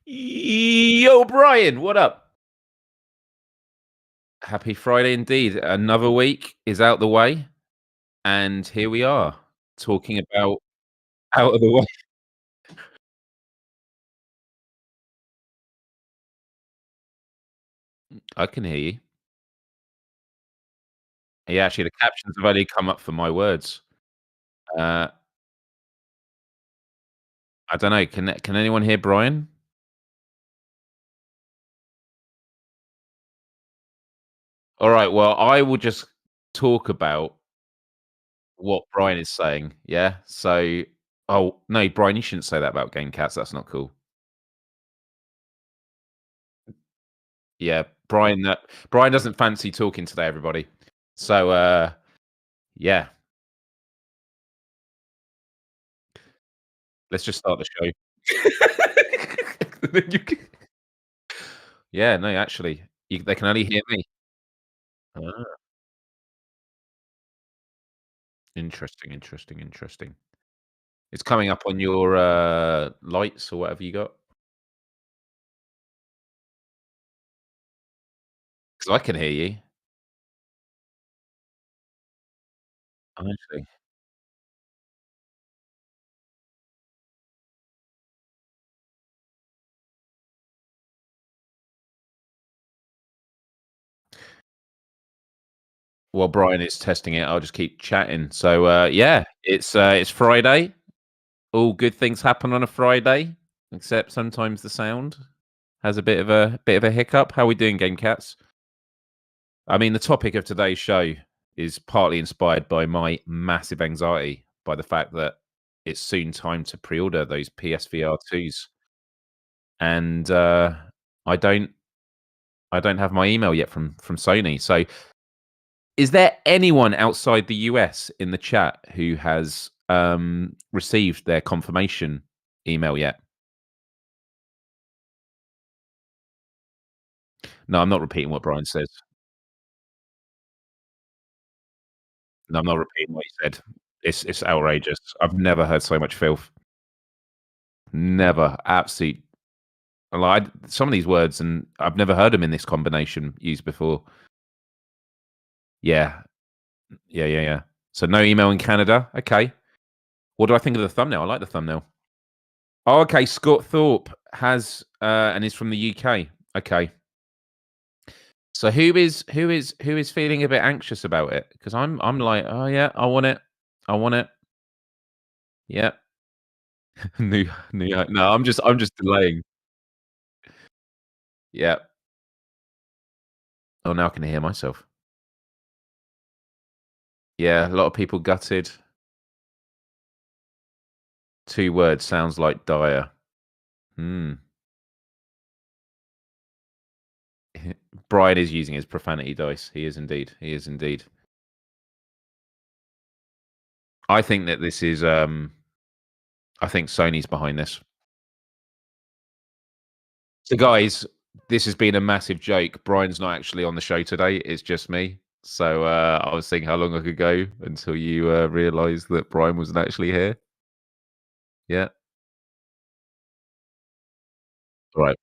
Yo, Brian, what up? Happy Friday indeed. Another week is out the way, and here we are talking about out of the way. I can hear you. Yeah, actually, the captions have only come up for my words. Uh, I don't know. Can anyone hear Brian? All right. Well, I will just talk about what Brian is saying. Yeah. So, oh no, Brian, you shouldn't say that about Gamecats. That's not cool. Yeah, Brian. Brian doesn't fancy talking today, everybody. So, yeah, let's just start the show. Then you can yeah, no, actually, they can only hear me. Ah, interesting, interesting, interesting. It's coming up on your, lights or whatever you got, because I can hear you. Honestly. While Brian is testing it, I'll just keep chatting. So, yeah, it's Friday. All good things happen on a Friday, except sometimes the sound has a bit of a hiccup. How we doing, Game Cats? I mean, the topic of today's show is partly inspired by my massive anxiety by the fact that it's soon time to pre-order those PSVR2s, and I don't I don't have my email yet from Sony. So, is there anyone outside the US in the chat who has received their confirmation email yet? No, I'm not repeating what Brian says. No, I'm not repeating what he said. It's outrageous. I've never heard so much filth. Never. Absolute like, some of these words, and I've never heard them in this combination used before. Yeah. Yeah, yeah, yeah. So no email in Canada. Okay. What do I think of the thumbnail? I like the thumbnail. Oh, okay. Scott Thorpe has and is from the UK. Okay. So who is feeling a bit anxious about it? Because I'm like, oh yeah, I want it. I want it. Yeah. New no, I'm just delaying. Yeah. Oh, now I can hear myself. Yeah, a lot of people gutted. Two words sounds like dire. Hmm. Brian is using his profanity dice. He is indeed. He is indeed. I think that this is. I think Sony's behind this. So, guys, this has been a massive joke. Brian's not actually on the show today. It's just me. So I was thinking how long I could go until you realised that Brian wasn't actually here. Yeah. Right.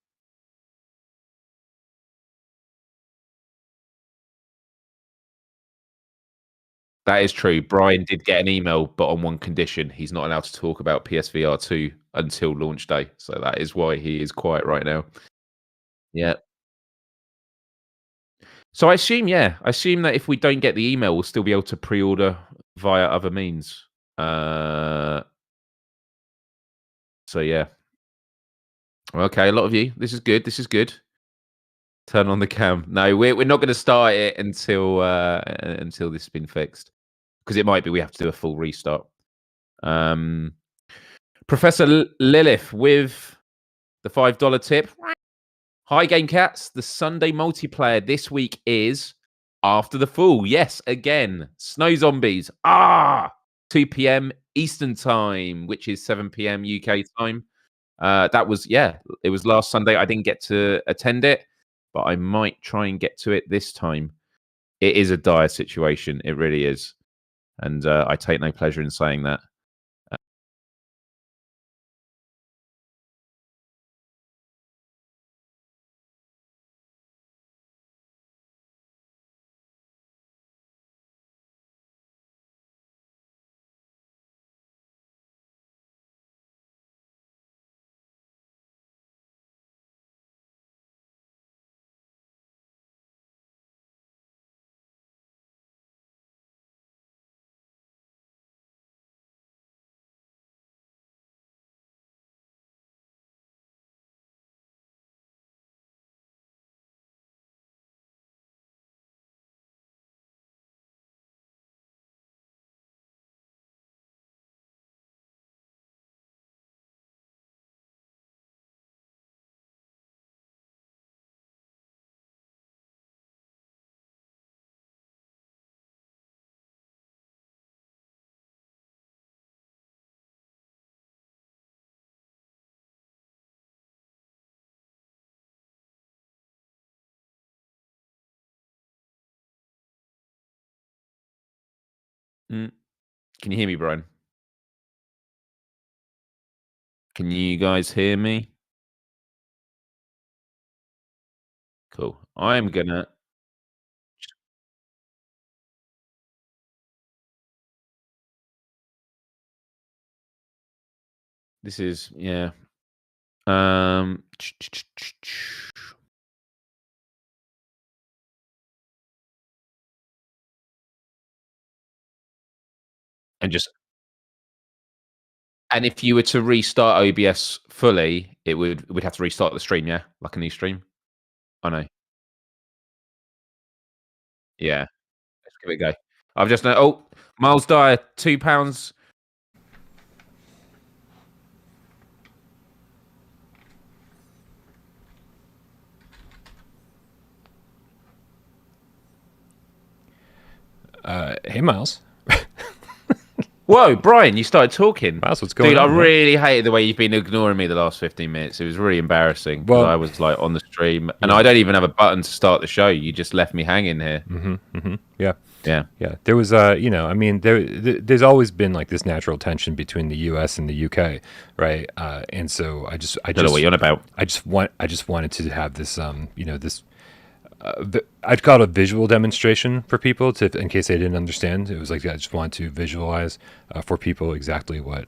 That is true. Brian did get an email, but on one condition: he's not allowed to talk about PSVR2 until launch day. So that is why he is quiet right now. Yeah. So I assume, yeah, I assume that if we don't get the email, we'll still be able to pre-order via other means. Uh, so yeah, okay, a lot of you. This is good. This is good. Turn on the cam. No, we're not going to start it until this has been fixed because it might be we have to do a full restart. Um, Professor Lilith with the $5 tip. Hi, Game Cats. The Sunday multiplayer this week is After the Fall. Yes, again. Snow Zombies. 2 p.m. Eastern Time, which is 7 p.m. UK time. That was, yeah, it was last Sunday. I didn't get to attend it, but I might try and get to it this time. It is a dire situation. It really is. And I take no pleasure in saying that. Mm. Can you hear me, Brian? Can you guys hear me? Cool. I'm gonna. This is yeah. Um. And just and if you were to restart OBS fully, we'd have to restart the stream, yeah, like a new stream. I know. Yeah. Let's give it a go. I've just know. Oh, Miles Dyer, £2. Hey, Miles. Whoa, Brian, you started talking. Miles, what's going on? Dude, I really hated the way you've been ignoring me the last 15 minutes. It was really embarrassing. Well, I was like on the stream, and I don't even have a button to start the show. You just left me hanging here. Yeah. Yeah. There was, I mean, there's always been like this natural tension between the U.S. and the U.K., right? And so I don't know what you're on about. I just wanted to have this, this. I'd call it a visual demonstration for people in case they didn't understand. It was like I just wanted to visualize for people exactly what,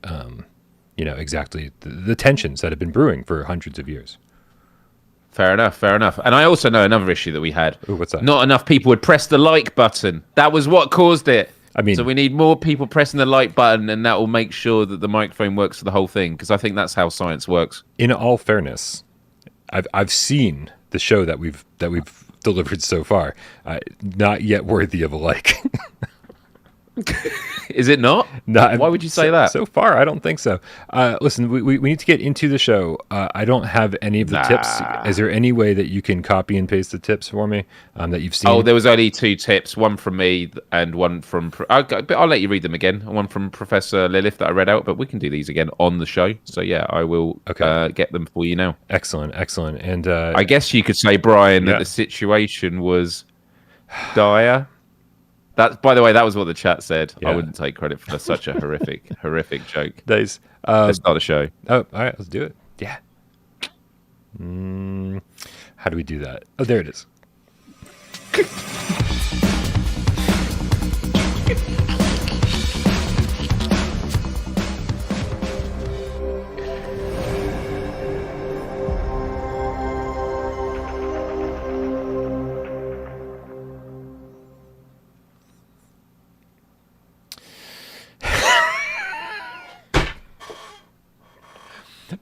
exactly the tensions that have been brewing for hundreds of years. Fair enough. And I also know another issue that we had. Ooh, what's that? Not enough people would press the like button. That was what caused it. I mean, so we need more people pressing the like button, and that will make sure that the microphone works for the whole thing, because I think that's how science works. In all fairness, I've seen the show that we've delivered so far. Not yet worthy of a like. Is it not? No. Why would you say that? So far, I don't think so. Listen, we need to get into the show. I don't have any of the tips. Is there any way that you can copy and paste the tips for me that you've seen? Oh, there was only 2 tips. One from me and one from... I'll let you read them again. One from Professor Lilith that I read out, but we can do these again on the show. So yeah, I will get them for you now. Excellent. And I guess you could say, Brian, that the situation was dire. That, by the way, that was what the chat said. Yeah. I wouldn't take credit for such a horrific joke. Nice. Let's start the show. Oh, all right, let's do it. Yeah. How do we do that? Oh, there it is.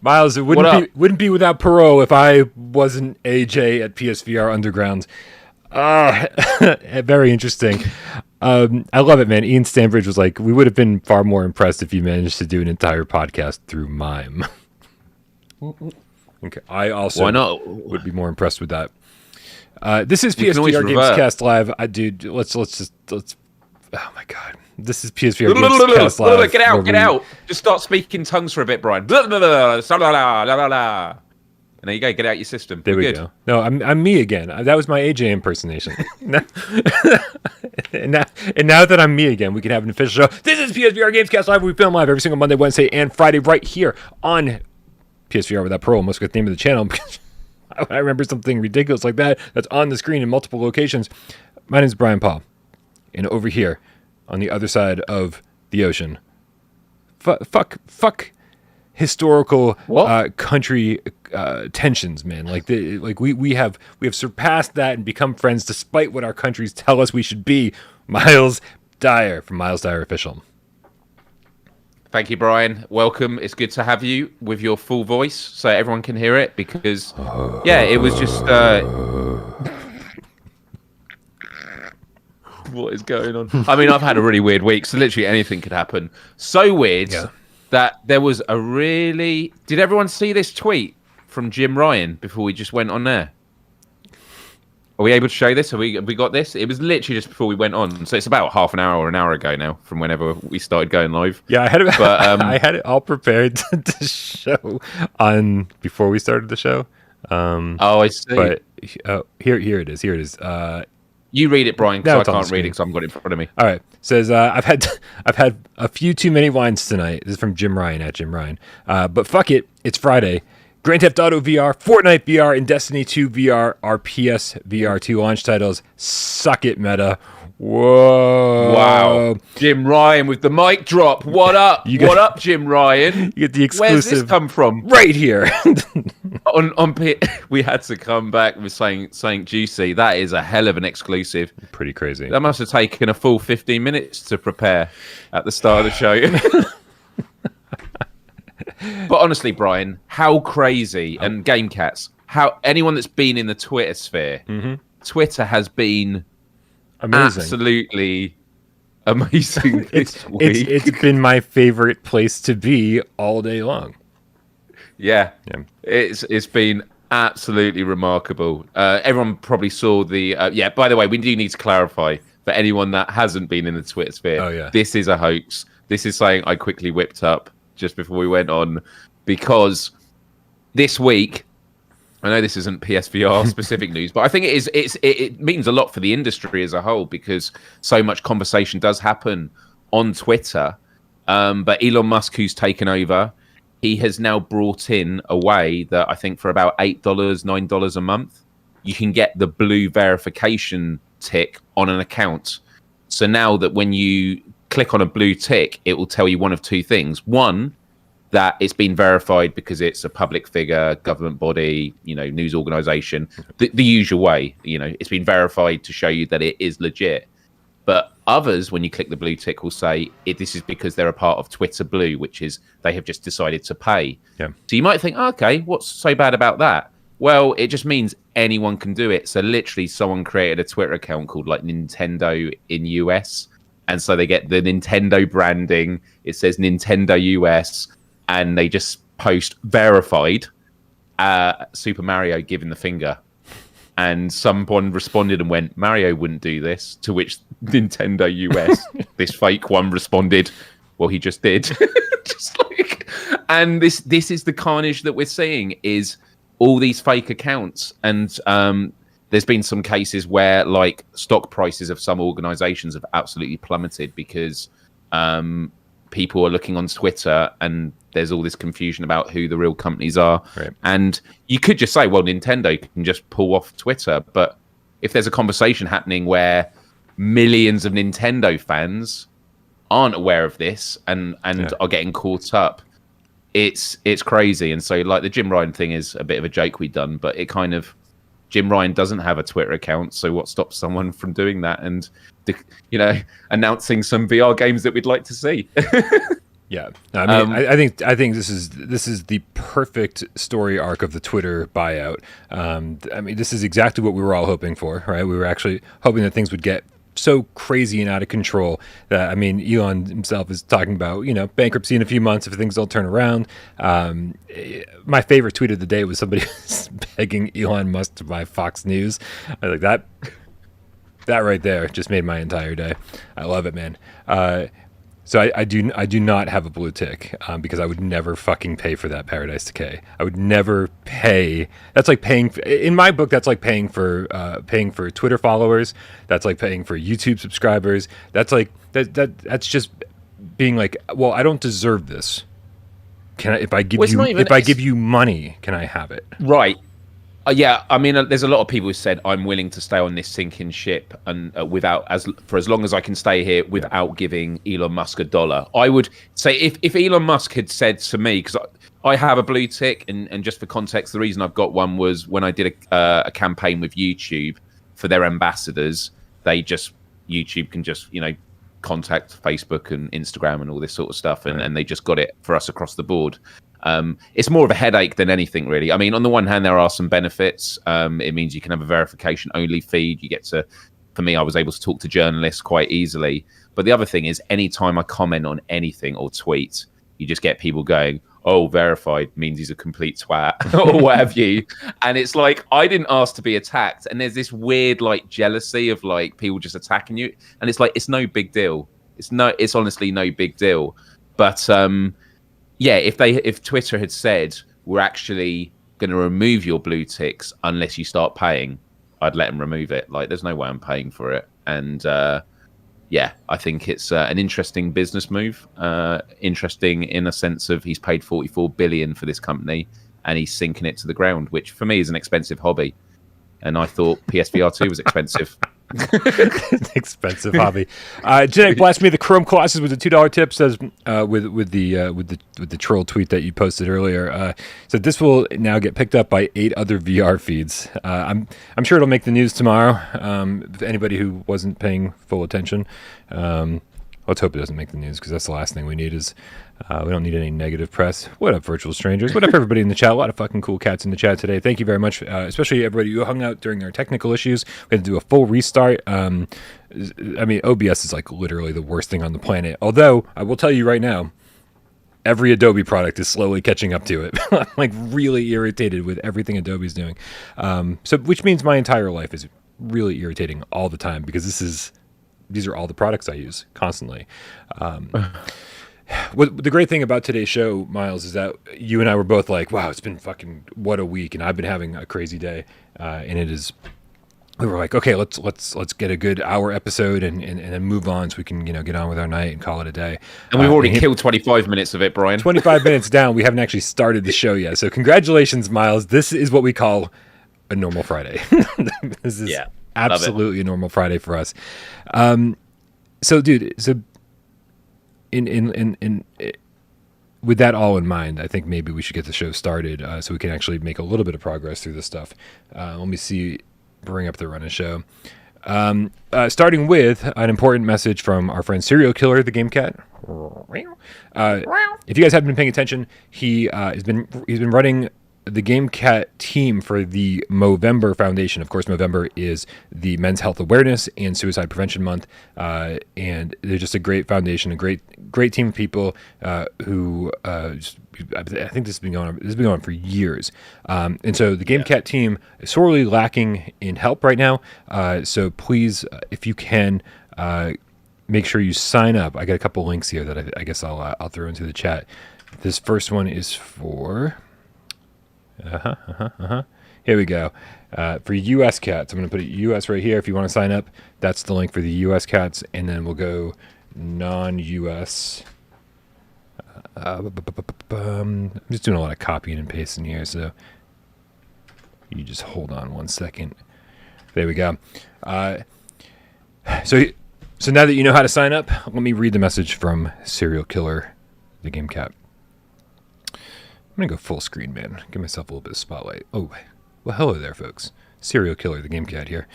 Miles, it wouldn't be without Parole if I wasn't AJ at PSVR Underground. Very interesting. I love it, man. Ian Stanbridge was like, we would have been far more impressed if you managed to do an entire podcast through Mime. Okay, I also would be more impressed with that. This is PSVR Gamescast Live. Dude, let's. Oh my god. This is PSVR Gamescast Live. Get out. Just start speaking tongues for a bit, Brian. And there you go. Get out your system. There we go. No, I'm me again. That was my AJ impersonation. and now that I'm me again, we can have an official show. This is PSVR Gamescast Live. We film live every single Monday, Wednesday, and Friday right here on PSVR Without Parole. Almost got the name of the channel because I remember something ridiculous like that that's on the screen in multiple locations. My name is Brian Paul. And over here, on the other side of the ocean, fuck historical country tensions, man. We have surpassed that and become friends despite what our countries tell us we should be. Miles Dyer from Miles Dyer Official. Thank you, Brian. Welcome. It's good to have you with your full voice so everyone can hear it because, it was just... What is going on? I mean, I've had a really weird week, so literally anything could happen. So weird that there was a really... Did everyone see this tweet from Jim Ryan before we just went on there? Are we able to show this? Have we got this? It was literally just before we went on. So it's about half an hour or an hour ago now from whenever we started going live. Yeah, I had it, I had it all prepared to show on before we started the show. I see. But here it is. You read it, Brian, No, because it's I on the can't read it screen. because I haven't got it in front of me. All right. Says I've had a few too many wines tonight. This is from Jim Ryan at Jim Ryan. But fuck it, it's Friday. Grand Theft Auto VR, Fortnite VR, and Destiny 2 VR are PSVR2 launch titles. Suck it, Meta. Whoa! Wow, Jim Ryan with the mic drop. What up? What up, Jim Ryan? You get the exclusive. Where's this come from? Right here. We had to come back with saying juicy. That is a hell of an exclusive. Pretty crazy. That must have taken a full 15 minutes to prepare at the start of the show. But honestly, Brian, how crazy, and Gamecats, how anyone that's been in the Twitter sphere, Twitter has been amazing. Absolutely amazing this week. It's been my favorite place to be all day long. Yeah. It's been absolutely remarkable. Everyone probably saw the... by the way, we do need to clarify for anyone that hasn't been in the Twitter sphere, this is a hoax. This is something I quickly whipped up just before we went on, because this week, I know this isn't PSVR specific news, but I think it means a lot for the industry as a whole, because so much conversation does happen on Twitter. But Elon Musk, who's taken over, he has now brought in a way that I think for about $8, $9 a month, you can get the blue verification tick on an account. So now that when you click on a blue tick, it will tell you one of two things. One, that it's been verified because it's a public figure, government body, news organization, the usual way. It's been verified to show you that it is legit. But others, when you click the blue tick, will say this is because they're a part of Twitter Blue, which is they have just decided to pay. Yeah. So you might think, okay, what's so bad about that? Well, it just means anyone can do it. So literally someone created a Twitter account called like Nintendo in US. And so they get the Nintendo branding. It says Nintendo US. And they just post verified Super Mario giving the finger. And someone responded and went, Mario wouldn't do this. To which Nintendo US, this fake one, responded, well, he just did. And this is the carnage that we're seeing, is all these fake accounts. And there's been some cases where like stock prices of some organizations have absolutely plummeted because people are looking on Twitter and there's all this confusion about who the real companies are. Right. And you could just say, well, Nintendo can just pull off Twitter. But if there's a conversation happening where millions of Nintendo fans aren't aware of this and are getting caught up, it's crazy. And so like the Jim Ryan thing is a bit of a joke we've done, but it kind of, Jim Ryan doesn't have a Twitter account, so what stops someone from doing that and announcing some VR games that we'd like to see? Yeah, no, I mean, I think this is the perfect story arc of the Twitter buyout. I mean, this is exactly what we were all hoping for, right? We were actually hoping that things would get so crazy and out of control that, I mean, Elon himself is talking about, bankruptcy in a few months if things don't turn around. My favorite tweet of the day was somebody begging Elon Musk to buy Fox News. I was like, that right there just made my entire day. I love it, man. So I do not have a blue tick because I would never fucking pay for that Paradise Decay. I would never pay. That's like paying in my book. That's like paying for Twitter followers. That's like paying for YouTube subscribers. That's like that's just being like, well, I don't deserve this. Can I? If I give you money, can I have it? Right. Yeah, I mean, there's a lot of people who said I'm willing to stay on this sinking ship and for as long as I can stay here without giving Elon Musk $1. I would say if Elon Musk had said to me, because I have a blue tick, and just for context, the reason I've got one was when I did a campaign with YouTube for their ambassadors. YouTube can just contact Facebook and Instagram and all this sort of stuff, and they just got it for us across the board. It's more of a headache than anything, really. I mean, on the one hand, there are some benefits. It means you can have a verification only feed. You get to, for me, I was able to talk to journalists quite easily. But the other thing is, anytime I comment on anything or tweet, you just get people going, oh, verified means he's a complete twat or what have you. And it's like, I didn't ask to be attacked. And there's this weird like jealousy of like people just attacking you. And it's like, it's no big deal. It's honestly no big deal. But yeah, if Twitter had said we're actually going to remove your blue ticks unless you start paying, I'd let him remove it. Like, there's no way I'm paying for it. And yeah, I think it's an interesting business move. Interesting in a sense of he's paid 44 billion for this company and he's sinking it to the ground, which for me is an expensive hobby. And I thought PSVR2 was expensive. Expensive hobby. Genetic Blasphemy, the Chrome Colossus with a $2 tip says with the troll tweet that you posted earlier. So this will now get picked up by 8 other VR feeds. I'm sure it'll make the news tomorrow. If anybody who wasn't paying full attention, let's hope it doesn't make the news because that's the last thing we need. Is we don't need any negative press. What up, virtual strangers? What up, everybody in the chat? A lot of fucking cool cats in the chat today. Thank you very much, especially everybody who hung out during our technical issues. We had to do a full restart. I mean, OBS is like literally the worst thing on the planet. Although, I will tell you right now, every Adobe product is slowly catching up to it. I'm like really irritated with everything Adobe's doing. So, which means my entire life is really irritating all the time because these are all the products I use constantly. What the great thing about today's show, Miles, is that you and I were both like, wow, it's been fucking what a week, and I've been having a crazy day, and it is. We were like, okay, let's get a good hour episode and then move on so we can get on with our night and call it a day. And we've already killed 25 minutes of it, Brian. 25 minutes down, we haven't actually started the show yet. So congratulations, Miles. This is what we call a normal Friday. This is absolutely a normal Friday for us. So, dude, in with that all in mind, I think maybe we should get the show started so we can actually make a little bit of progress through this stuff. Let me bring up the run of show. Starting with an important message from our friend Serial Killer, the Gamecat. If you guys haven't been paying attention, he's been running the Gamecat team for the Mowvember Foundation. Of course, Mowvember is the Men's Health Awareness and Suicide Prevention Month, and they're just a great foundation, a great team of people who I think this has been going on for years. And so the Gamecat team is sorely lacking in help right now. So please, if you can, make sure you sign up. I got a couple links here that I guess I'll throw into the chat. This first one is for. Here we go. For US cats, I'm going to put US right here. If you want to sign up, that's the link for the US cats, and then we'll go non-US. I'm just doing a lot of copying and pasting here, so you just hold on one second. There we go. So now that you know how to sign up, let me read the message from Serial Killer, the Gamecat. I'm going to go full screen, man. Give myself a little bit of spotlight. Oh, well, hello there, folks. Serial Killer, the Gamecat here.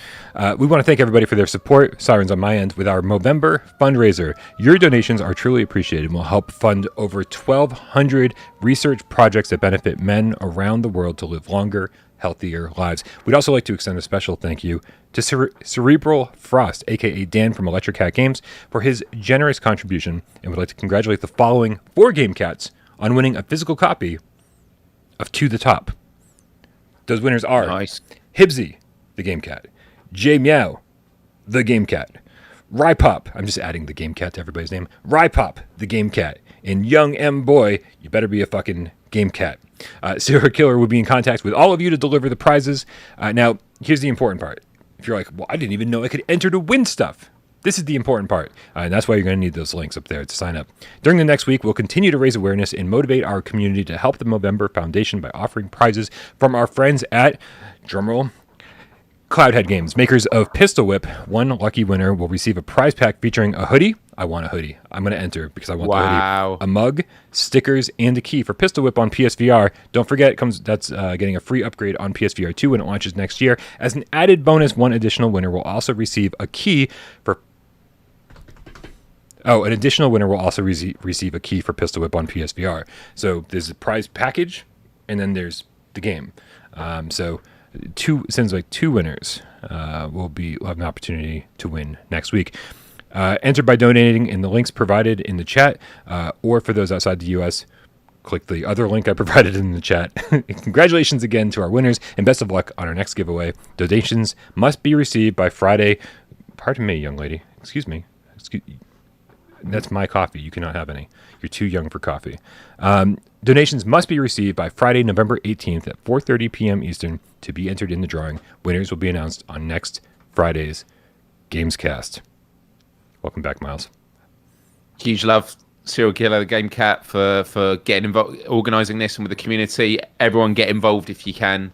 We want to thank everybody for their support. Sirens on my end with our Mowvember fundraiser. Your donations are truly appreciated and will help fund over 1,200 research projects that benefit men around the world to live longer, healthier lives. We'd also like to extend a special thank you to Cerebral Frost, a.k.a. Dan from Electric Cat Games, for his generous contribution, and would like to congratulate the following 4 Gamecats on winning a physical copy of To the Top. Those winners are Hibsy, the Gamecat, J Meow, the Gamecat, Rypop, I'm just adding the Gamecat to everybody's name, Rypop, the Gamecat, and Young M Boy, you better be a fucking Gamecat. Serial Killer will be in contact with all of you to deliver the prizes. Now, here's the important part. If you're like, well, I didn't even know I could enter to win stuff. This is the important part, and that's why you're going to need those links up there to sign up. During the next week, we'll continue to raise awareness and motivate our community to help the Mowvember Foundation by offering prizes from our friends at, drumroll, Cloudhead Games, makers of Pistol Whip. One lucky winner will receive a prize pack featuring a hoodie. I want a hoodie. I'm going to enter because I want the hoodie. A mug, stickers, and a key for Pistol Whip on PSVR. Don't forget, that's getting a free upgrade on PSVR2 when it launches next year. As an added bonus, one additional winner will also receive a key for... Oh, an additional winner will also receive a key for Pistol Whip on PSVR. So there's a prize package, and then there's the game. So since like 2 winners will have an opportunity to win next week. Enter by donating in the links provided in the chat, or for those outside the U.S., click the other link I provided in the chat. Congratulations again to our winners, and best of luck on our next giveaway. Donations must be received by Friday. Pardon me, young lady. Excuse me. That's my coffee. You cannot have any. You're too young for coffee. Donations must be received by Friday, November 18th at 4:30 p.m. Eastern to be entered in the drawing. Winners will be announced on next Friday's GAMESCAST. Welcome back, Miles. Huge love, Serial Killer, the Game Cat, for getting involved, organising this, and with the community. Everyone get involved if you can.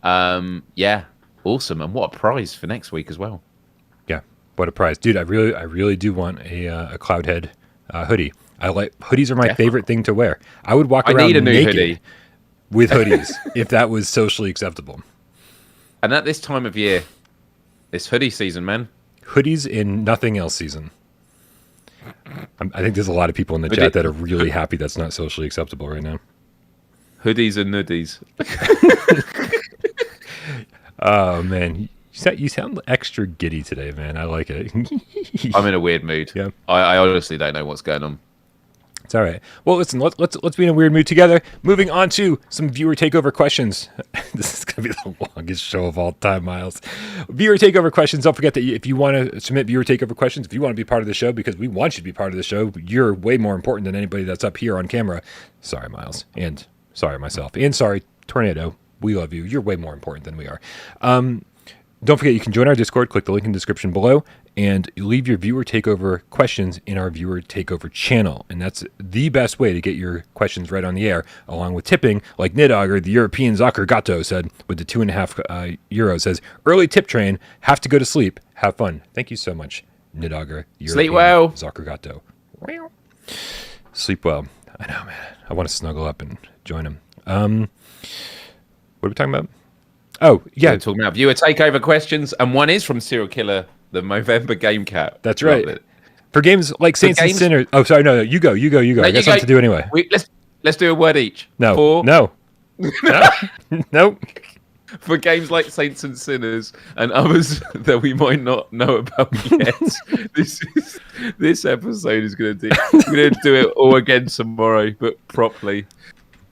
Yeah, awesome, and what a prize for next week as well. Yeah, what a prize, dude! I really do want a Cloudhead hoodie. Hoodies are my favorite thing to wear. I would walk around naked hoodie with hoodies if that was socially acceptable. And at this time of year, it's hoodie season, man. Hoodies in nothing else season. I think there's a lot of people in the chat that are really happy that's not socially acceptable right now. Hoodies and nudies. Oh, man. You sound extra giddy today, man. I like it. I'm in a weird mood. Yeah. I honestly don't know what's going on. It's all right. Well, listen, let's be in a weird mood together. Moving on to some viewer takeover questions. This is going to be the longest show of all time, Miles. Viewer takeover questions. Don't forget that if you want to submit viewer takeover questions, if you want to be part of the show, because we want you to be part of the show, you're way more important than anybody that's up here on camera. Sorry, Miles. And sorry, myself. And sorry, Tornado. We love you. You're way more important than we are. Don't forget, you can join our Discord. Click the link in the description below and leave your viewer takeover questions in our viewer takeover channel. And that's the best way to get your questions right on the air, along with tipping, like Nidogger, the European Zucker Gatto said with the 2.5 euros, says, early tip train, have to go to sleep. Have fun. Thank you so much, Nidogger. Sleep well. Zucker Gatto. Sleep well. I know, man. I want to snuggle up and join him. What are we talking about? Oh, yeah. We're talking about viewer takeover questions, and one is from Serial Killer, the Mowvember Gamecat. That's right. For games like Saints and Sinners. Oh, sorry, no, you go. No, I got something to do anyway. Let's do a word each. No. No. For games like Saints and Sinners and others that we might not know about yet, this episode is going to do it all again tomorrow, but properly.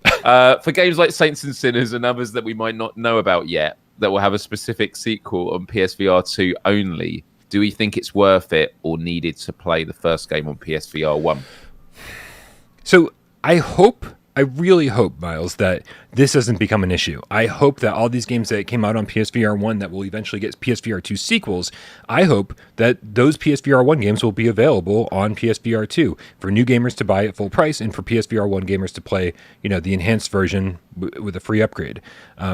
For games like Saints and Sinners and others that we might not know about yet, that will have a specific sequel on PSVR2 only, do we think it's worth it or needed to play the first game on PSVR1? So I really hope, Miles, that this doesn't become an issue. I hope that all these games that came out on PSVR1 that will eventually get PSVR2 sequels, I hope that those PSVR1 games will be available on PSVR2 for new gamers to buy at full price and for PSVR1 gamers to play, the enhanced version with a free upgrade.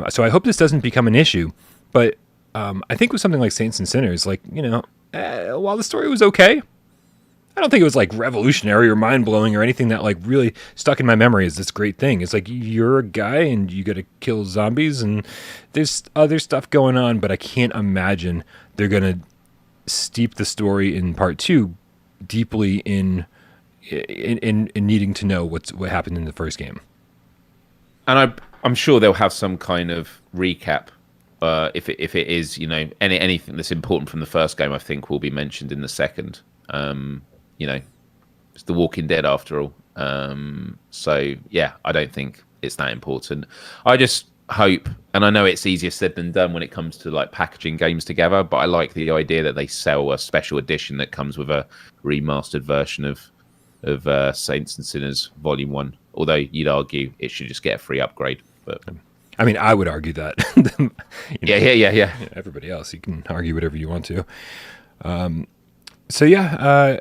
So I hope this doesn't become an issue. But I think with something like Saints and Sinners, while the story was okay, I don't think it was like revolutionary or mind-blowing or anything that like really stuck in my memory as this great thing. It's like you're a guy and you got to kill zombies and there's other stuff going on, but I can't imagine they're going to steep the story in part 2 deeply in needing to know what happened in the first game. And I'm sure they'll have some kind of recap. If it is, anything that's important from the first game, I think will be mentioned in the second. It's The Walking Dead after all. So yeah, I don't think it's that important. I just hope, and I know it's easier said than done when it comes to like packaging games together, but I like the idea that they sell a special edition that comes with a remastered version of Saints and Sinners Volume 1. Although you'd argue it should just get a free upgrade. But I mean, I would argue that. Yeah. Everybody else, you can argue whatever you want to. So yeah.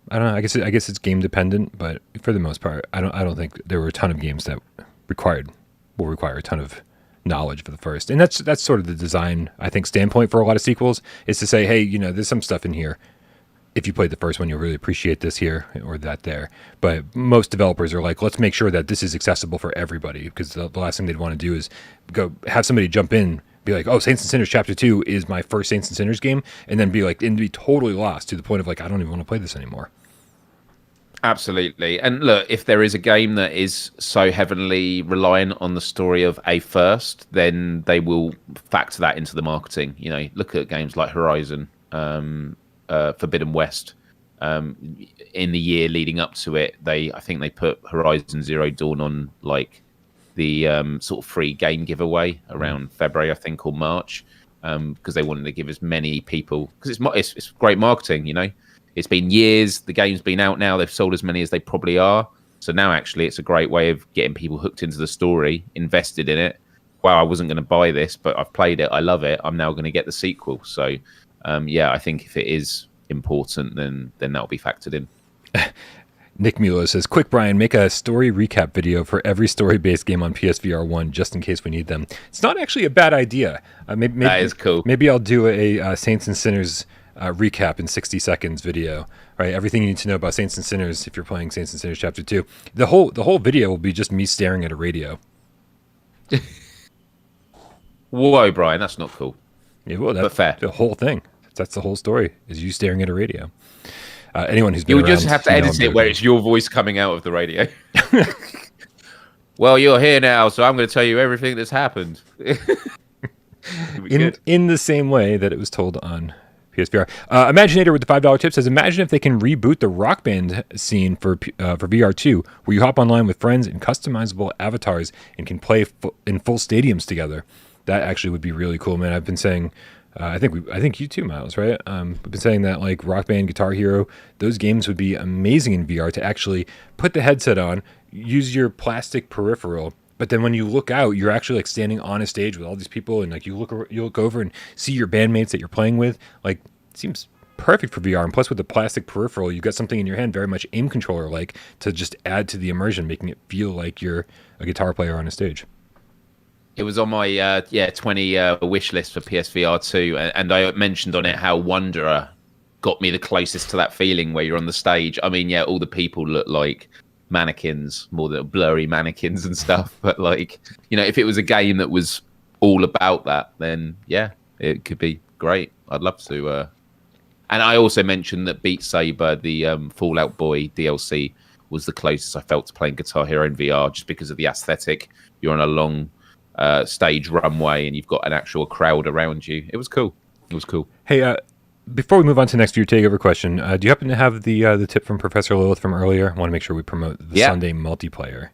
I don't know. I guess it's game dependent, but for the most part, I don't think there were a ton of games that will require a ton of knowledge for the first. And that's sort of the design, I think, standpoint for a lot of sequels is to say, hey, there's some stuff in here. If you played the first one, you'll really appreciate this here or that there. But most developers are like, let's make sure that this is accessible for everybody, because the last thing they'd want to do is go have somebody jump in, be like, oh, Saints and Sinners Chapter 2 is my first Saints and Sinners game, and then be totally lost to the point of like, I don't even want to play this anymore. Absolutely. And look, if there is a game that is so heavily reliant on the story of a first, then they will factor that into the marketing. Look at games like Horizon, Forbidden West. In the year leading up to it, I think they put Horizon Zero Dawn on like the sort of free game giveaway around February, I think, or March, because they wanted to give as many people, because it's great marketing. it's been years. The game's been out now. They've sold as many as they probably are. So now actually it's a great way of getting people hooked into the story, invested in it. Wow, I wasn't going to buy this, but I've played it. I love it. I'm now going to get the sequel. So, yeah, I think if it is important, then that'll be factored in. Nick Mueller says, quick, Brian, make a story recap video for every story-based game on PSVR1 just in case we need them. It's not actually a bad idea. Maybe that is cool. Maybe I'll do a Saints and Sinners recap in 60 seconds video, right? Everything you need to know about Saints and Sinners if you're playing Saints and Sinners Chapter 2. The whole video will be just me staring at a radio. Whoa, Brian, that's not cool. Yeah, well, but fair. The whole thing. That's the whole story, is you staring at a radio. Anyone who's been You'll just have to edit it where it's your voice coming out of the radio. Well, you're here now, so I'm going to tell you everything that's happened. in the same way that it was told on PSVR. Imaginator with the $5 tip says, imagine if they can reboot the Rock Band scene for VR2, where you hop online with friends in customizable avatars and can play in full stadiums together. That actually would be really cool, man. I've been saying, I think you too, Miles, right? We've been saying that like Rock Band, Guitar Hero, those games would be amazing in VR to actually put the headset on, use your plastic peripheral, but then when you look out, you're actually like standing on a stage with all these people, and like you look over and see your bandmates that you're playing with. Like, it seems perfect for VR. And plus, with the plastic peripheral, you got something in your hand, very much aim controller like, to just add to the immersion, making it feel like you're a guitar player on a stage. It was on my 20 wish list for PSVR2, and I mentioned on it how Wanderer got me the closest to that feeling where you're on the stage. I mean, yeah, all the people look like mannequins, more than blurry mannequins and stuff. But like, you know, if it was a game that was all about that, then yeah, it could be great. I'd love to. And I also mentioned that Beat Saber, the Fallout Boy DLC, was the closest I felt to playing Guitar Hero in VR, just because of the aesthetic. You're on a long stage runway and you've got an actual crowd around you. It was cool. Hey, before we move on to the next year takeover question, do you happen to have the tip from Professor Lilith from earlier? I want to make sure we promote the Sunday multiplayer.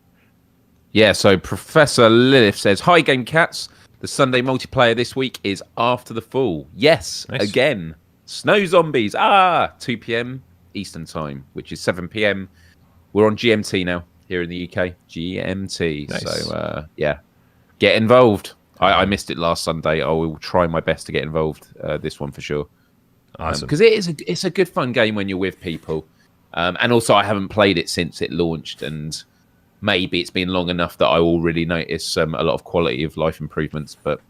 Yeah, so Professor Lilith says, hi, Gamecats. The Sunday multiplayer this week is After the Fall. Yes, nice. Again. Snow Zombies. 2 p.m. Eastern Time, which is 7 p.m. We're on GMT now here in the UK. GMT. Nice. So, yeah, get involved. I missed it last Sunday. I will try my best to get involved this one for sure. Awesome. Because it's a good fun game when you're with people. And also I haven't played it since it launched, and maybe it's been long enough that I will really notice a lot of quality of life improvements, but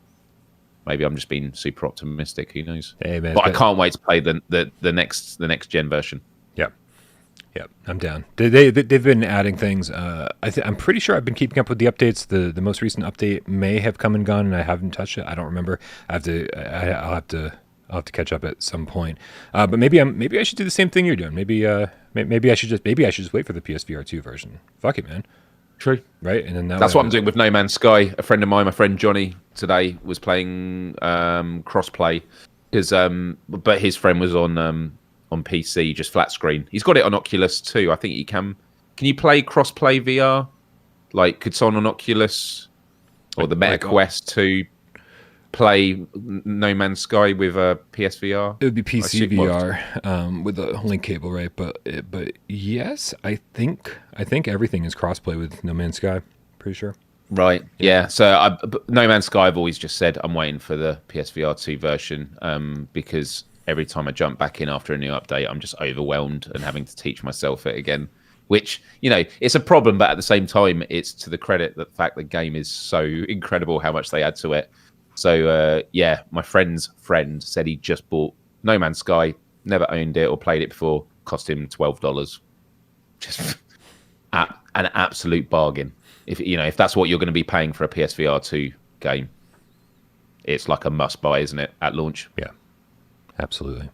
maybe I'm just being super optimistic. Who knows? Hey, man, but I can't wait to play the next gen version. Yep, I'm down. They've been adding things. I'm pretty sure I've been keeping up with the updates. The most recent update may have come and gone, and I haven't touched it. I don't remember. I'll have to catch up at some point. But maybe I should do the same thing you're doing. Maybe I should just wait for the PSVR2 version. Fuck it, man. True. Right, and then that's what I'm doing with No Man's Sky. A friend of mine, my friend Johnny, today was playing crossplay because but his friend was on PC, just flat screen. He's got it on Oculus too. I think he can. Can you play crossplay VR? Like, could someone on Oculus or the Meta Quest 2 play No Man's Sky with a PSVR? It would be PCVR with a link cable, right? But yes, I think everything is crossplay with No Man's Sky. Pretty sure. Right. Yeah. So No Man's Sky, I've always just said I'm waiting for the PSVR2 version because every time I jump back in after a new update, I'm just overwhelmed and having to teach myself it again. Which, you know, it's a problem, but at the same time, it's to the credit the fact the game is so incredible how much they add to it. So, yeah, my friend's friend said he just bought No Man's Sky, never owned it or played it before, cost him $12. Just an absolute bargain. If that's what you're going to be paying for a PSVR2 game, it's like a must buy, isn't it, at launch? Yeah, absolutely.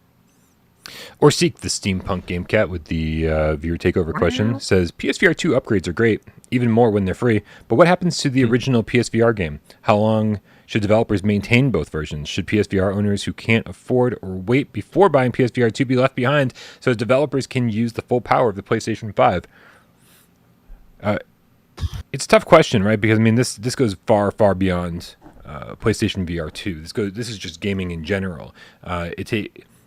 Or Seek, the steampunk GameCat with the viewer takeover question, says PSVR2 upgrades are great, even more when they're free. But what happens to the original PSVR game? How long should developers maintain both versions? Should PSVR owners who can't afford or wait before buying PSVR2 be left behind so developers can use the full power of the PlayStation 5? It's a tough question, right? Because I mean, this goes far, far beyond PlayStation VR2. This is just gaming in general.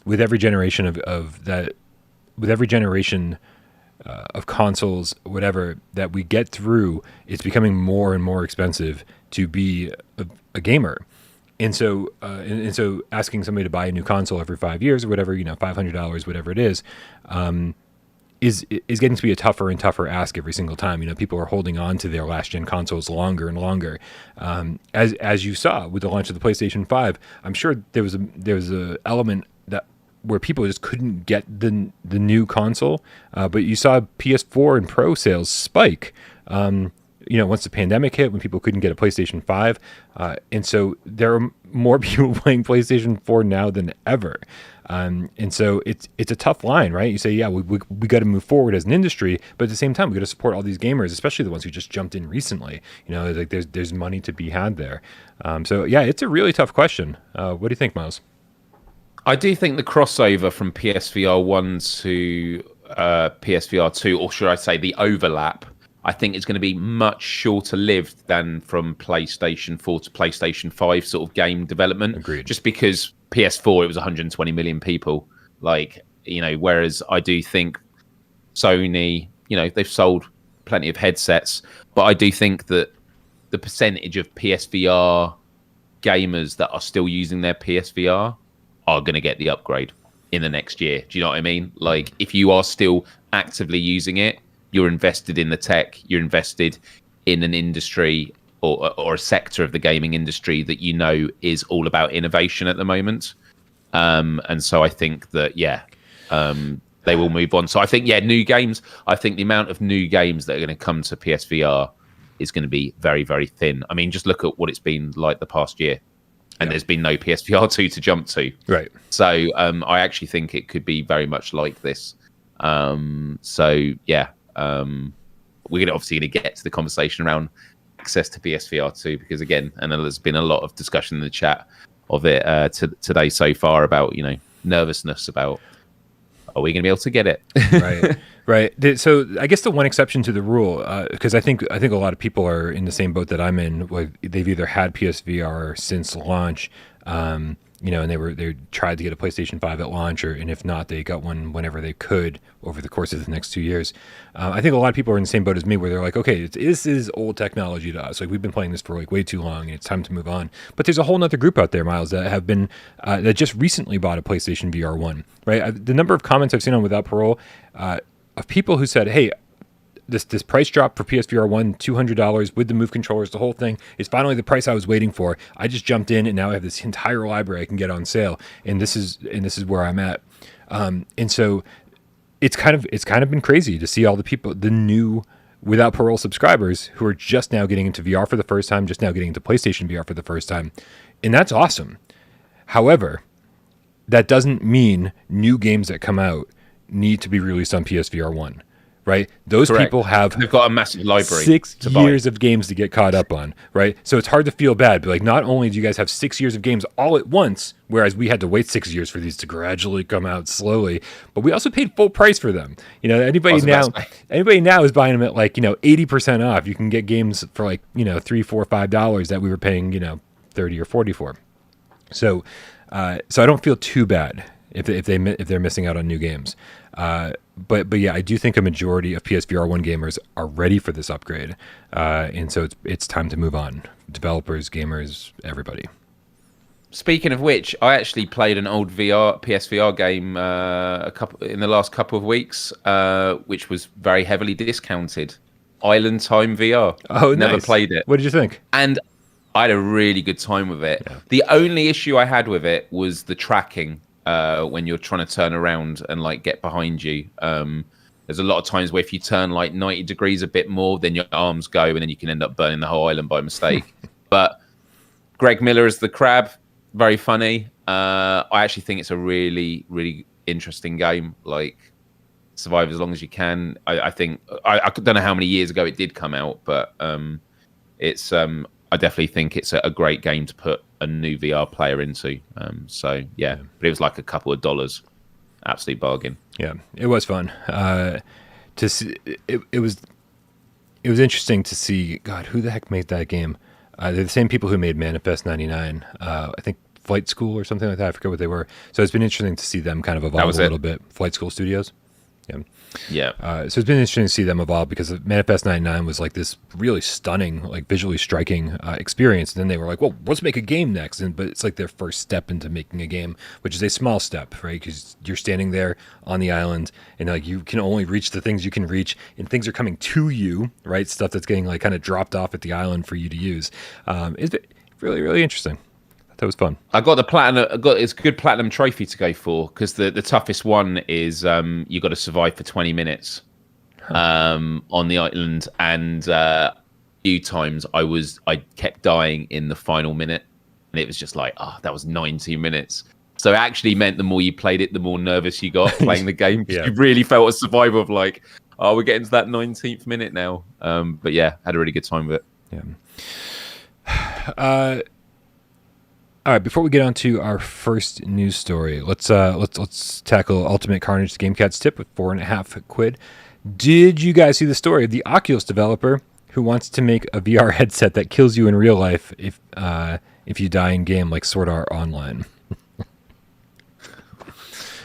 With every generation of that with every generation of consoles, whatever that we get through, it's becoming more and more expensive to be a gamer. And so asking somebody to buy a new console every 5 years or whatever, $500, whatever it is getting to be a tougher and tougher ask every single time. People are holding on to their last gen consoles longer and longer. As you saw with the launch of the PlayStation 5, I'm sure there was a element that where people just couldn't get the new console, but you saw PS4 and Pro sales spike. Once the pandemic hit, when people couldn't get a PlayStation 5. And so there are more people playing PlayStation 4 now than ever. And so it's a tough line, right? You say, yeah, we got to move forward as an industry, but at the same time, we got to support all these gamers, especially the ones who just jumped in recently. Like there's money to be had there. So yeah, it's a really tough question. What do you think, Miles? I do think the crossover from PSVR 1 to PSVR 2, or should I say the overlap, I think it's going to be much shorter lived than from PlayStation 4 to PlayStation 5 sort of game development. Agreed. Just because PS4, it was 120 million people. Whereas I do think Sony, they've sold plenty of headsets, but I do think that the percentage of PSVR gamers that are still using their PSVR are going to get the upgrade in the next year. Do you know what I mean? Like, if you are still actively using it, you're invested in the tech, you're invested in an industry or a sector of the gaming industry that is all about innovation at the moment. And so I think that, they will move on. So I think, new games, I think the amount of new games that are going to come to PSVR is going to be very, very thin. I mean, just look at what it's been like the past year. And there's been no PSVR 2 to jump to. Right. So I actually think it could be very much like this. We're obviously going to get to the conversation around access to PSVR 2 because, again, and there's been a lot of discussion in the chat of it today so far about, nervousness about, are we going to be able to get it? Right. Right. So I guess the one exception to the rule, because I think a lot of people are in the same boat that I'm in. They've either had PSVR since launch, and they tried to get a PlayStation 5 at launch, and if not, they got one whenever they could over the course of the next 2 years. I think a lot of people are in the same boat as me, where they're like, okay, this is old technology to us. Like, we've been playing this for way too long, and it's time to move on. But there's a whole other group out there, Miles, that have been that just recently bought a PlayStation VR 1. Right, the number of comments I've seen on Without Parole of people who said, hey, this price drop for PSVR 1, $200 with the Move controllers, the whole thing is finally the price I was waiting for. I just jumped in and now I have this entire library I can get on sale, and this is where I'm at. And so it's kind of been crazy to see all the people, the new Without Parole subscribers who are just now getting into VR for the first time, just now getting into PlayStation VR for the first time, and that's awesome. However, that doesn't mean new games that come out need to be released on PSVR 1, right? Those Correct. People they've got a massive library. 6 years of games to get caught up on, right? So it's hard to feel bad, but like, not only do you guys have 6 years of games all at once, whereas we had to wait 6 years for these to gradually come out slowly, but we also paid full price for them. Anybody now is buying them at 80% off. You can get games for $3, $4, $5 that we were paying, 30 or 40 for. So I don't feel too bad if they're missing out on new games. But yeah, I do think a majority of PSVR 1 gamers are ready for this upgrade, and so it's time to move on. Developers, gamers, everybody. Speaking of which, I actually played an old PSVR game in the last couple of weeks, which was very heavily discounted. Island Time VR. Oh, never nice. played it. What did you think? And I had a really good time with it. Yeah. The only issue I had with it was the tracking. When you're trying to turn around and get behind you, there's a lot of times where if you turn 90 degrees a bit more, then your arms go and then you can end up burning the whole island by mistake. But Greg Miller is the crab, very funny. I actually think it's a really, really interesting game. Survive as long as you can. I think I don't know how many years ago it did come out, but it's I definitely think it's a great game to put a new VR player into. But it was a couple of dollars. Absolute bargain. Yeah, it was fun. To see, it was interesting to see. God, who the heck made that game? They're the same people who made Manifest 99. I think Flight School or something like that. I forget what they were. So it's been interesting to see them kind of evolve a little bit. Flight School Studios. Yeah. So it's been interesting to see them evolve because Manifest 99 was like this really stunning, like visually striking experience. And then they were like, well, let's make a game next. But it's like their first step into making a game, which is a small step, right? Because you're standing there on the island and like you can only reach the things you can reach and things are coming to you, right? Stuff that's getting like kind of dropped off at the island for you to use. It's really, really interesting. That was fun. I got the platinum. It's a good platinum trophy to go for because the toughest one is you got to survive for 20 minutes on the island, and a few times I kept dying in the final minute, and it was just like, that was 90 minutes. So it actually meant the more you played it, the more nervous you got playing the game. Yeah. You really felt a survival of like, we're getting to that 19th minute now. But yeah, had a really good time with it. Yeah. All right, before we get on to our first news story, let's tackle Ultimate Carnage, the Gamecats tip with £4.50. Did you guys see the story of the Oculus developer who wants to make a VR headset that kills you in real life if you die in game like Sword Art Online?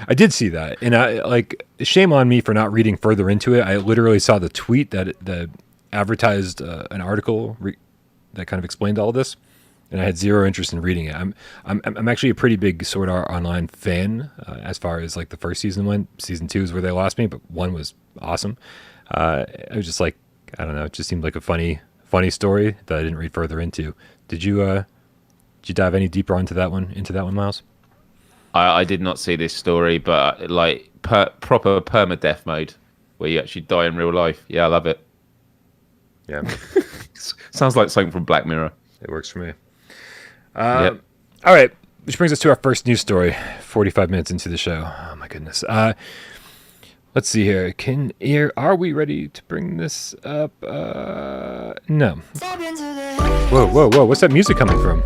I did see that, and shame on me for not reading further into it. I literally saw the tweet that advertised an article that kind of explained all this. And I had zero interest in reading it. I'm actually a pretty big Sword Art Online fan as far as like the first season went. Season 2 is where they lost me, but 1 was awesome. I was just like, I don't know, it just seemed like a funny story that I didn't read further into. Did you dive any deeper into that one, Miles? I did not see this story, but like proper permadeath mode where you actually die in real life. Yeah, I love it. Yeah, sounds like something from Black Mirror. It works for me. Yep. All right, which brings us to our first news story. 45 minutes into the show. Oh my goodness. Let's see here. Are we ready to bring this up? No. Whoa! What's that music coming from?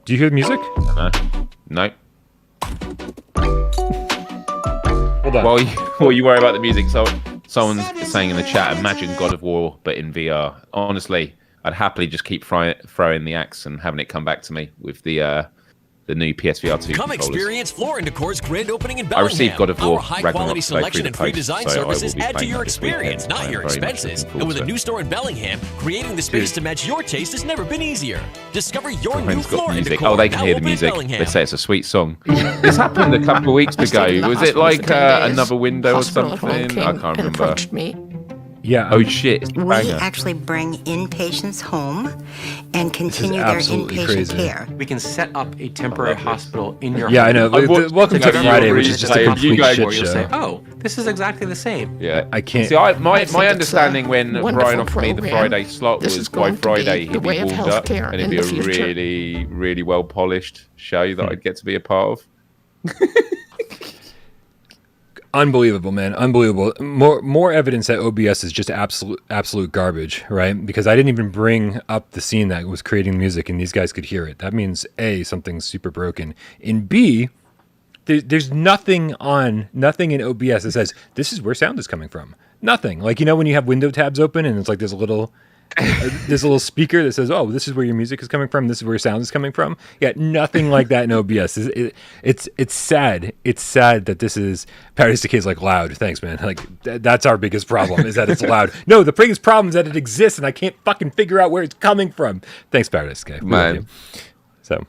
Do you hear the music? No. Hold on. While you worry about the music, so someone's saying in the chat, imagine God of War but in VR. Honestly, I'd happily just keep throwing the axe and having it come back to me with the new PSVR2 Come experience Floor & Decor's grand opening in Bellingham. I received God of War. Our high-quality selection and free design services add to your experience, not your expenses. And with a new store in Bellingham, creating the space to match your taste has never been easier. Discover your new Floor & Decor. Oh, they can hear the music. They say it's a sweet song. This happened a couple of weeks ago. Was it like another window or something? I can't remember. Yeah. Oh shit! It's we actually bring inpatients home and continue their inpatient care. We can set up a temporary hospital in your home. Yeah, I know. Welcome to Friday, which is just a complete shit show. You'll say, "Oh, this is exactly the same." Yeah, I can't. See, my understanding when Brian offered me the Friday slot was by Friday he'd be walled up and it'd be a really, really well polished show that I'd get to be a part of. Unbelievable, man. Unbelievable. More evidence that OBS is just absolute garbage, right? Because I didn't even bring up the scene that was creating music and these guys could hear it. That means A, something's super broken. And B, there's nothing in OBS that says this is where sound is coming from. Nothing. Like, you know when you have window tabs open and it's like there's a little speaker that says, "Oh, this is where your music is coming from. This is where your sound is coming from." Yeah, nothing like that in OBS. It's sad. It's sad that this is Paradise Decay is like loud. Thanks, man. Like that's our biggest problem is that it's loud. No, the biggest problem is that it exists and I can't fucking figure out where it's coming from. Thanks, Paradise Decay. Man. So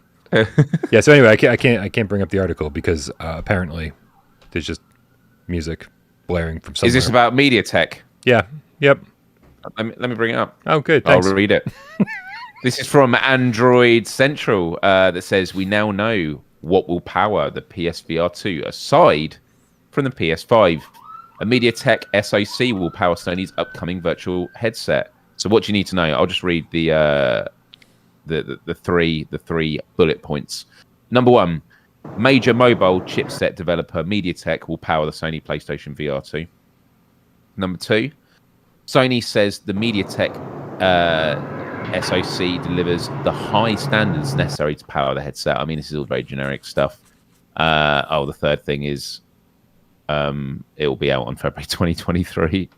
yeah. So anyway, I can't bring up the article because apparently there's just music blaring from somewhere. Is this about MediaTek? Yeah. Yep. Let me bring it up. Oh, good. Thanks. I'll read it. This is from Android Central that says, we now know what will power the PSVR2 aside from the PS5. A MediaTek SoC will power Sony's upcoming virtual headset. So what do you need to know? I'll just read the three bullet points. Number 1, major mobile chipset developer MediaTek will power the Sony PlayStation VR2. Number 2, Sony says the MediaTek SoC delivers the high standards necessary to power the headset. I mean, this is all very generic stuff. The third thing is it will be out on February 2023.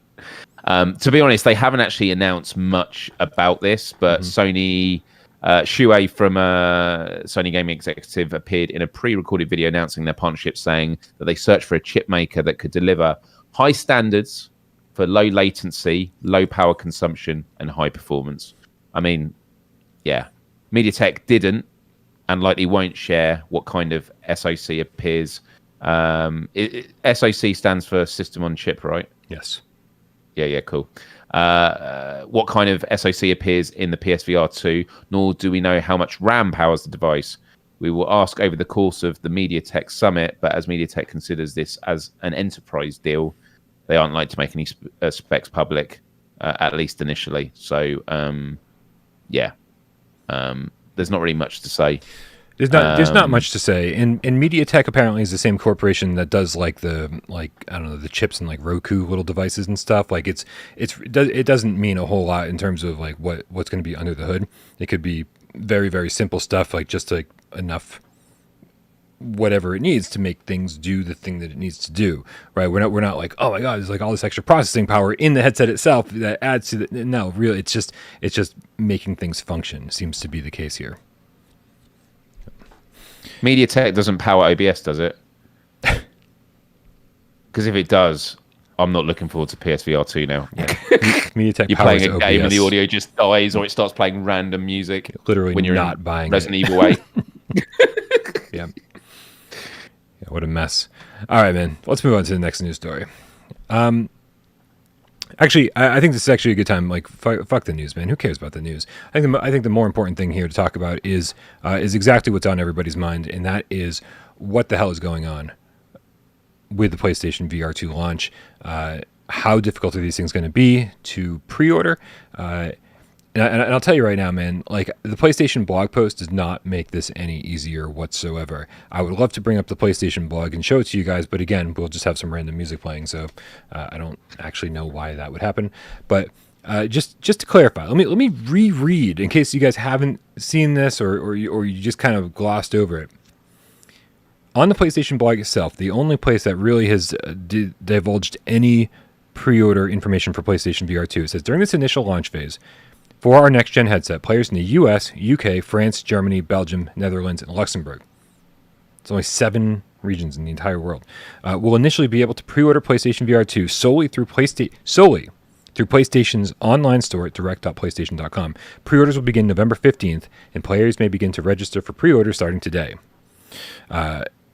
To be honest, they haven't actually announced much about this, but Sony... Shuei from Sony Gaming Executive appeared in a pre-recorded video announcing their partnership, saying that they searched for a chip maker that could deliver high standards for low latency, low power consumption, and high performance. I mean, yeah, MediaTek didn't and likely won't share what kind of SoC appears. SoC stands for system on chip, right? Yes. Yeah, cool. What kind of SoC appears in the PSVR2, nor do we know how much RAM powers the device. We will ask over the course of the MediaTek summit, but as MediaTek considers this as an enterprise deal, they aren't like to make any specs public, at least initially. So, there's not really much to say. There's not much to say. And MediaTek apparently is the same corporation that does the chips and like Roku little devices and stuff. Like it doesn't mean a whole lot in terms of like what's going to be under the hood. It could be very, very simple stuff, like just like enough whatever it needs to make things do the thing that it needs to do, right? We're not like, oh my god, there's like all this extra processing power in the headset itself that adds to the. No, really, it's just making things function. Seems to be the case here. MediaTek doesn't power OBS, does it? Because if it does, I'm not looking forward to PSVR 2 now. Yeah. MediaTek you're powers playing a OBS. game and the audio just dies, or it starts playing random music. Literally when you're not in buying Resident it. Evil 8. Yeah, what a mess. All right, man. Let's move on to the next news story. Actually, I think this is actually a good time. Like, fuck the news, man. Who cares about the news? I think the more important thing here to talk about is exactly what's on everybody's mind, and that is what the hell is going on with the PlayStation VR2 launch. How difficult are these things going to be to pre-order? And I'll tell you right now, man, like the PlayStation blog post does not make this any easier whatsoever. I would love to bring up the PlayStation blog and show it to you guys, but again, we'll just have some random music playing, so I don't actually know why that would happen. But just to clarify, let me reread in case you guys haven't seen this or you just kind of glossed over it. On the PlayStation blog itself, the only place that really has divulged any pre-order information for PlayStation VR2, it says, during this initial launch phase, for our next-gen headset, players in the US, UK, France, Germany, Belgium, Netherlands, and Luxembourg. It's only 7 regions in the entire world. Will initially be able to pre-order PlayStation VR2 solely through PlayStation's online store at direct.playstation.com. Pre-orders will begin November 15th, and players may begin to register for pre-orders starting today.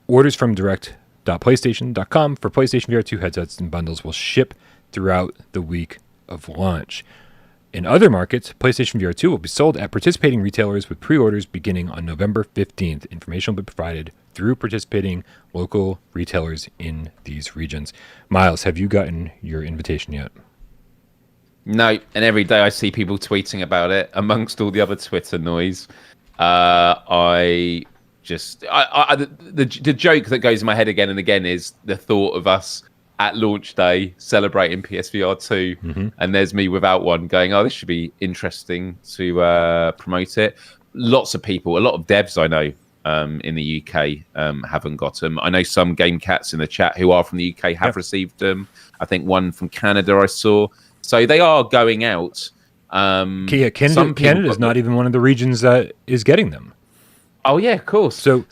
Orders from direct.playstation.com for PlayStation VR2 headsets and bundles will ship throughout the week of launch. In other markets, PlayStation VR2 will be sold at participating retailers with pre-orders beginning on November 15th. Information will be provided through participating local retailers in these regions. Miles, have you gotten your invitation yet? No, and every day I see people tweeting about it amongst all the other Twitter noise. The joke that goes in my head again and again is the thought of us at launch day celebrating PSVR 2, and there's me without one going, oh, this should be interesting to promote it. Lots of people, a lot of devs I know in the UK haven't got them. I know some Gamecats in the chat who are from the UK have received them. I think one from Canada I saw. So they are going out. Canada's not even one of the regions that is getting them. Oh yeah, of course. So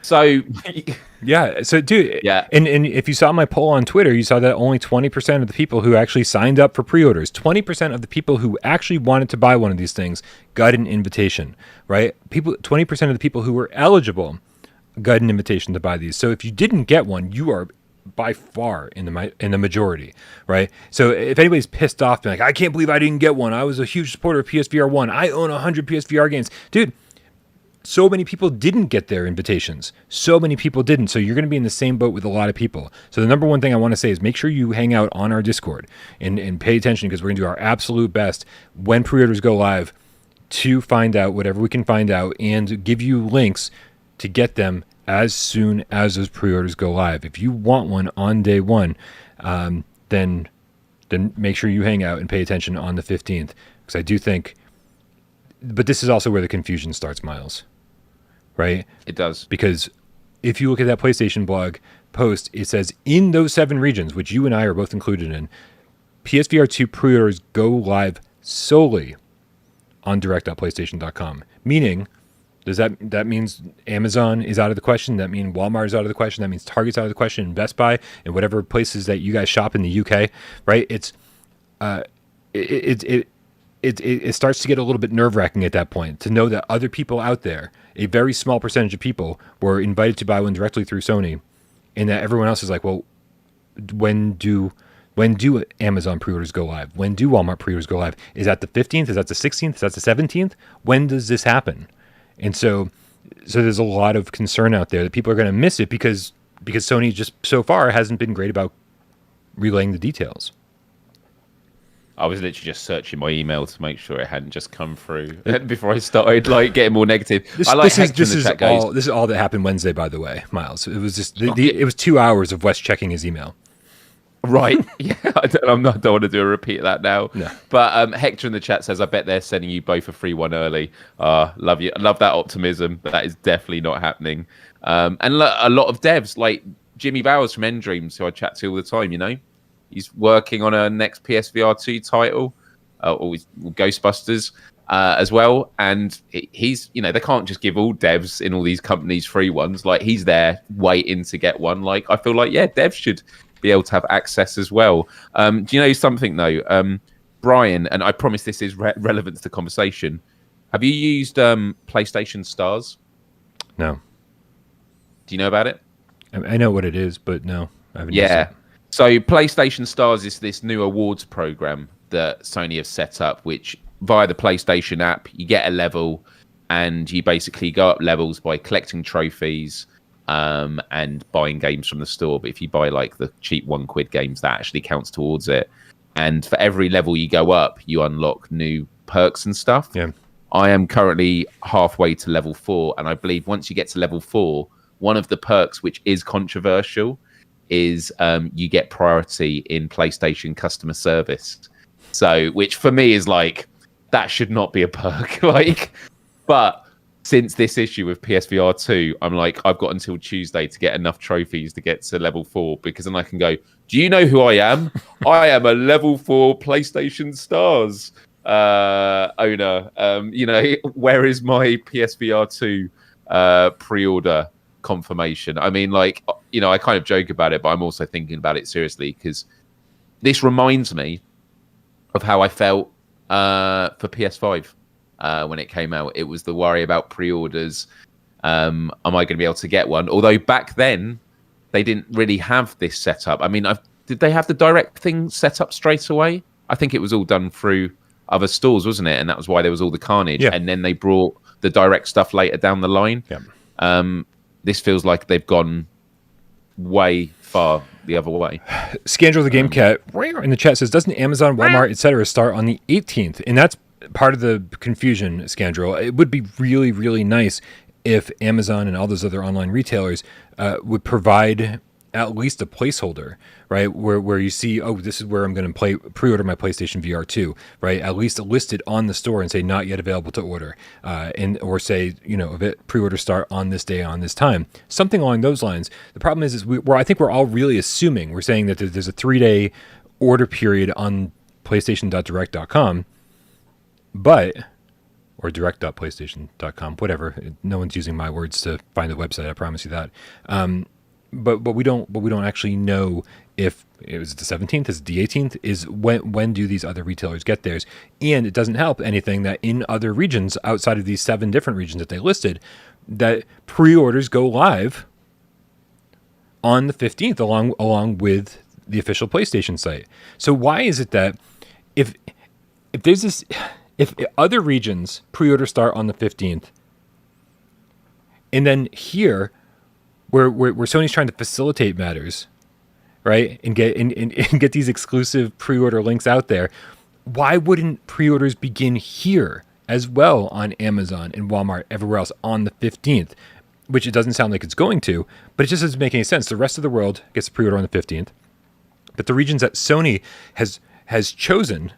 yeah. So dude, yeah. And if you saw my poll on Twitter, you saw that only 20% of the people who actually signed up for pre-orders, 20% of the people who actually wanted to buy one of these things got an invitation, right? 20% of the people who were eligible got an invitation to buy these. So if you didn't get one, you are by far in the majority, right? So if anybody's pissed off, being like, I can't believe I didn't get one. I was a huge supporter of PSVR 1. I own 100 PSVR games. Dude, so many people didn't get their invitations. So many people didn't. So you're going to be in the same boat with a lot of people. So the number one thing I want to say is make sure you hang out on our Discord and pay attention, because we're going to do our absolute best when pre-orders go live to find out whatever we can find out and give you links to get them as soon as those pre-orders go live. If you want one on day one, then make sure you hang out and pay attention on the 15th, because I do think, but this is also where the confusion starts, Miles, right? It does. Because if you look at that PlayStation blog post, it says in those 7 regions, which you and I are both included in, PSVR 2 pre-orders go live solely on direct.playstation.com, meaning Does that means Amazon is out of the question? That means Walmart is out of the question? That means Target's out of the question, and Best Buy, and whatever places that you guys shop in the UK, right? It starts to get a little bit nerve-wracking at that point to know that other people out there, a very small percentage of people, were invited to buy one directly through Sony, and that everyone else is like, well, when do Amazon pre-orders go live? When do Walmart pre-orders go live? Is that the 15th? Is that the 16th? Is that the 17th? When does this happen? And so there's a lot of concern out there that people are going to miss it because Sony just so far hasn't been great about relaying the details. I was literally just searching my email to make sure it hadn't just come through before I started like getting more negative. This is all that happened Wednesday, by the way, Miles. It was just it was 2 hours of Wes checking his email. Right. Yeah. I don't want to do a repeat of that now. No. But Hector in the chat says, I bet they're sending you both a free one early. Love you. I love that optimism, but that is definitely not happening. And a lot of devs like Jimmy Bowers from Endreams, who I chat to all the time, he's working on a next PSVR2 title, or Ghostbusters as well. And he's, they can't just give all devs in all these companies free ones. Like, he's there waiting to get one. Like, I feel like, devs should be able to have access as well. Do you know something though, Brian? And I promise this is relevant to the conversation. Have you used PlayStation Stars? No. Do you know about it? I know what it is, but no, I haven't used it. So PlayStation Stars is this new awards program that Sony have set up, which via the PlayStation app, you get a level and you basically go up levels by collecting trophies and buying games from the store. But if you buy like the cheap £1 games, that actually counts towards it. And for every level you go up, you unlock new perks and stuff. Yeah. I am currently halfway to level 4. And I believe once you get to level 4, one of the perks, which is controversial, is you get priority in PlayStation customer service. So, which for me is like, that should not be a perk. But since this issue with PSVR2, I'm like, I've got until Tuesday to get enough trophies to get to level 4, because then I can go, do you know who I am? I am a level 4 PlayStation Stars owner. Where is my PSVR2 pre-order confirmation? I mean, I kind of joke about it, but I'm also thinking about it seriously, because this reminds me of how I felt for PS5 when it came out. It was the worry about pre-orders. Am I going to be able to get one? Although back then they didn't really have this set up. I mean, did they have the direct thing set up straight away? I think it was all done through other stores, wasn't it? And that was why there was all the carnage. Yeah. And then they brought the direct stuff later down the line. Yeah. This feels like they've gone way far the other way. Scandal the GameCat in the chat says, doesn't Amazon, Walmart, etc. start on the 18th? And that's part of the confusion, Scandal. It would be really, really nice if Amazon and all those other online retailers would provide at least a placeholder, right? Where you see, oh, this is where I'm going to pre-order my PlayStation VR 2, right? At least list it on the store and say not yet available to order, or say, pre-order start on this day on this time, something along those lines. The problem is I think we're all really assuming, we're saying that there's a 3-day order period on PlayStation.direct.com, or direct.playstation.com, whatever. No one's using my words to find the website. I promise you that. But we don't actually know if it was the 17th, is it the 18th, is when do these other retailers get theirs. And it doesn't help anything that in other regions outside of these 7 different regions that they listed, that pre-orders go live on the 15th along with the official PlayStation site. So why is it that if there's this, if other regions pre-order start on the 15th, and then here where Sony's trying to facilitate matters, right, and get these exclusive pre-order links out there, why wouldn't pre-orders begin here as well on Amazon and Walmart, everywhere else on the 15th? Which it doesn't sound like it's going to, but it just doesn't make any sense. The rest of the world gets a pre-order on the 15th, but the regions that Sony has chosen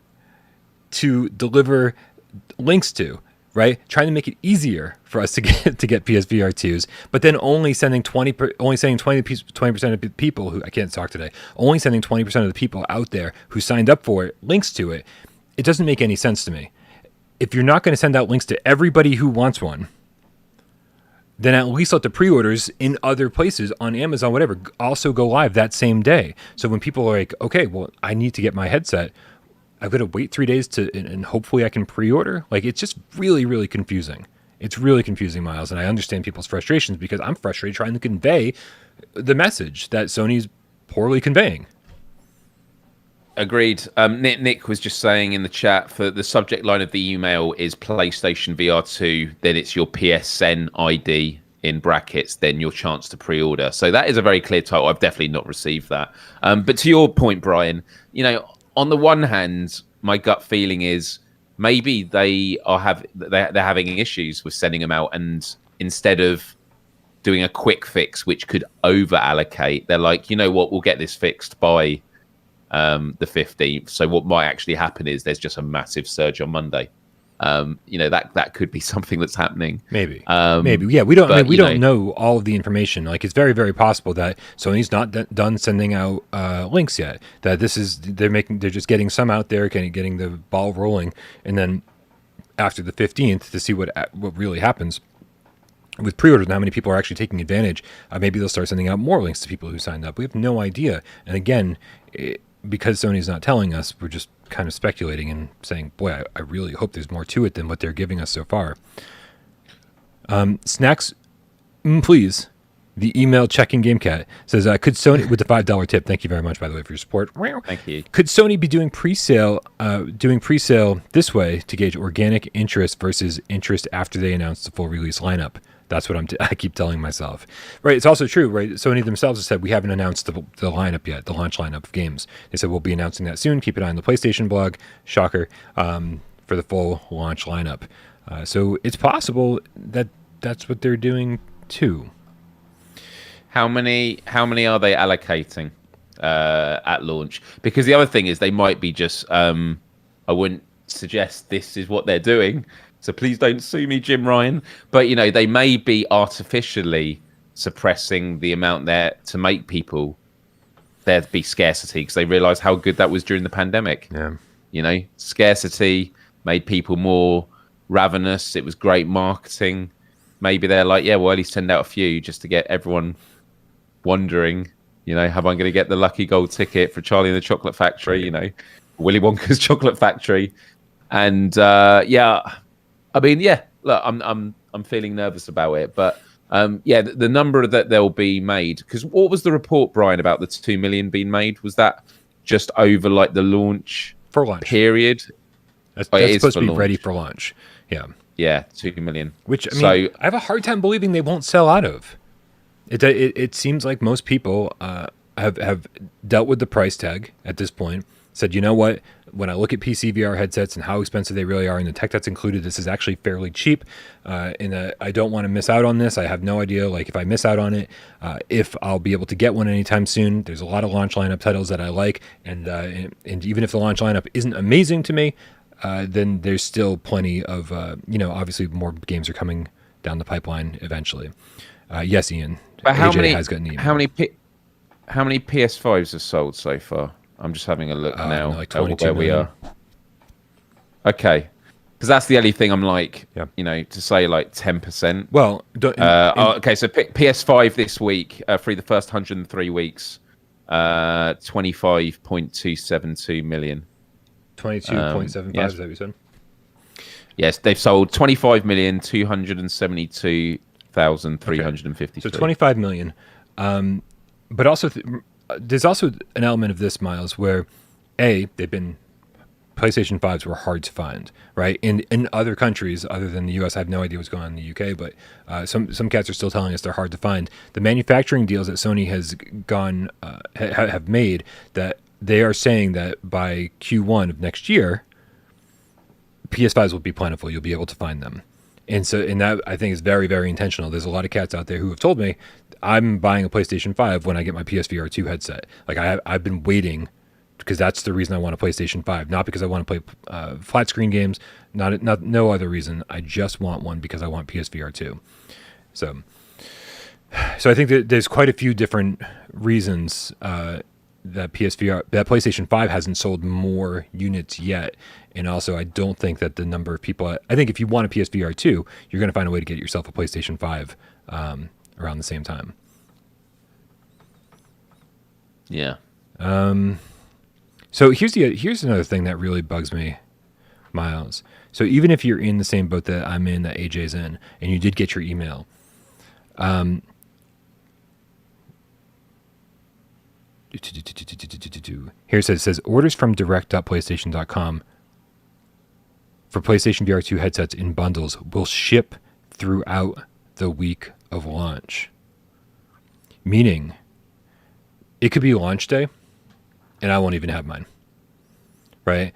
to deliver links to, right, trying to make it easier for us to get PSVR 2s, but then only sending 20% of the people who, I can't talk today, only sending 20% of the people out there who signed up for it links to it. It doesn't make any sense to me. If you're not going to send out links to everybody who wants one, then at least let the pre-orders in other places on Amazon, whatever, also go live that same day. So when people are like, okay, well, I need to get my headset, I've got to wait 3 days and hopefully I can pre-order. Like, it's just really, really confusing. It's really confusing, Miles, and I understand people's frustrations because I'm frustrated trying to convey the message that Sony's poorly conveying. Agreed. Nick was just saying in the chat, for the subject line of the email is PlayStation VR2, then it's your PSN ID in brackets, then your chance to pre-order. So that is a very clear title. I've definitely not received that. But to your point, Brian, you know, on the one hand, my gut feeling is maybe they're having issues with sending them out, and instead of doing a quick fix which could over allocate, they're like, you know what, we'll get this fixed by the 15th. So what might actually happen is there's just a massive surge on Monday. You know, that could be something that's happening. Maybe. Yeah, we don't know all of the information. Like, it's very, very possible that Sony's not done sending out links yet. That they're just getting some out there, getting the ball rolling, and then after the 15th to see what really happens with pre-orders and how many people are actually taking advantage. Maybe they'll start sending out more links to people who signed up. We have no idea. And again, because Sony's not telling us, we're just kind of speculating and saying, boy, I really hope there's more to it than what they're giving us so far. Snacks, please. The email checking GameCat says, could Sony, with the $5 tip, thank you very much, by the way, for your support. Thank you. Could Sony be doing pre-sale this way to gauge organic interest versus interest after they announce the full release lineup? That's what I keep telling myself. Right, it's also true, right? Sony themselves have said, we haven't announced the lineup yet, the launch lineup of games. They said, we'll be announcing that soon. Keep an eye on the PlayStation blog, shocker, for the full launch lineup. So it's possible that that's what they're doing too. How many are they allocating at launch? Because the other thing is they might be just, I wouldn't suggest this is what they're doing, so please don't sue me, Jim Ryan. But, you know, they may be artificially suppressing the amount there to make people there be scarcity, because they realize how good that was during the pandemic. Yeah. You know, scarcity made people more ravenous. It was great marketing. Maybe they're like, yeah, well, at least send out a few just to get everyone wondering, you know, have I going to get the lucky gold ticket for Charlie and the Chocolate Factory, you know, Willy Wonka's Chocolate Factory. And yeah, I mean, yeah, look, I'm feeling nervous about it, but yeah, the number that they'll be made, because what was the report, Brian, about the 2 million being made? Was that just over like the launch period? That's supposed to be ready for launch. Yeah, 2 million. Which, I mean, I have a hard time believing they won't sell out of. It seems like most people have dealt with the price tag at this point, said, you know what, when I look at PSVR headsets and how expensive they really are and the tech that's included, this is actually fairly cheap, and I don't want to miss out on this. I have no idea, like, if I miss out on it, if I'll be able to get one anytime soon. There's a lot of launch lineup titles that I like, and even if the launch lineup isn't amazing to me, then there's still plenty of, you know, obviously more games are coming down the pipeline eventually. Yes, Ian. But how AJ many has got an email. How many PS5s have sold so far? I'm just having a look now like at 22 where we are. Okay, because that's the only thing I'm like, yeah, you know, to say like 10%. Well, okay, so PS5 this week through the first 103 weeks, 25.272 million. 22.75, yes. Is that what you said? Yes, they've sold 25,272,353. So 25 million. But also, there's also an element of this, Miles, where PlayStation 5s were hard to find, right? In other countries other than the US, I have no idea what's going on in the UK, but some cats are still telling us they're hard to find. The manufacturing deals that Sony has have made, that they are saying that by Q1 of next year, PS5s will be plentiful. You'll be able to find them. And that, I think, is very, very intentional. There's a lot of cats out there who have told me, I'm buying a PlayStation 5 when I get my PSVR2 headset. Like, I've been waiting, because that's the reason I want a PlayStation 5, not because I want to play flat screen games, no other reason. I just want one because I want PSVR2. So I think that there's quite a few different reasons that PlayStation 5 hasn't sold more units yet. And also, I don't think that the number of people... I think if you want a PSVR 2, you're going to find a way to get yourself a PlayStation 5 around the same time. Yeah. So here's another thing that really bugs me, Miles. So even if you're in the same boat that I'm in, that AJ's in, and you did get your email... Here it says orders from direct.playstation.com for PlayStation VR 2 headsets in bundles will ship throughout the week of launch. Meaning, it could be launch day, and I won't even have mine. Right?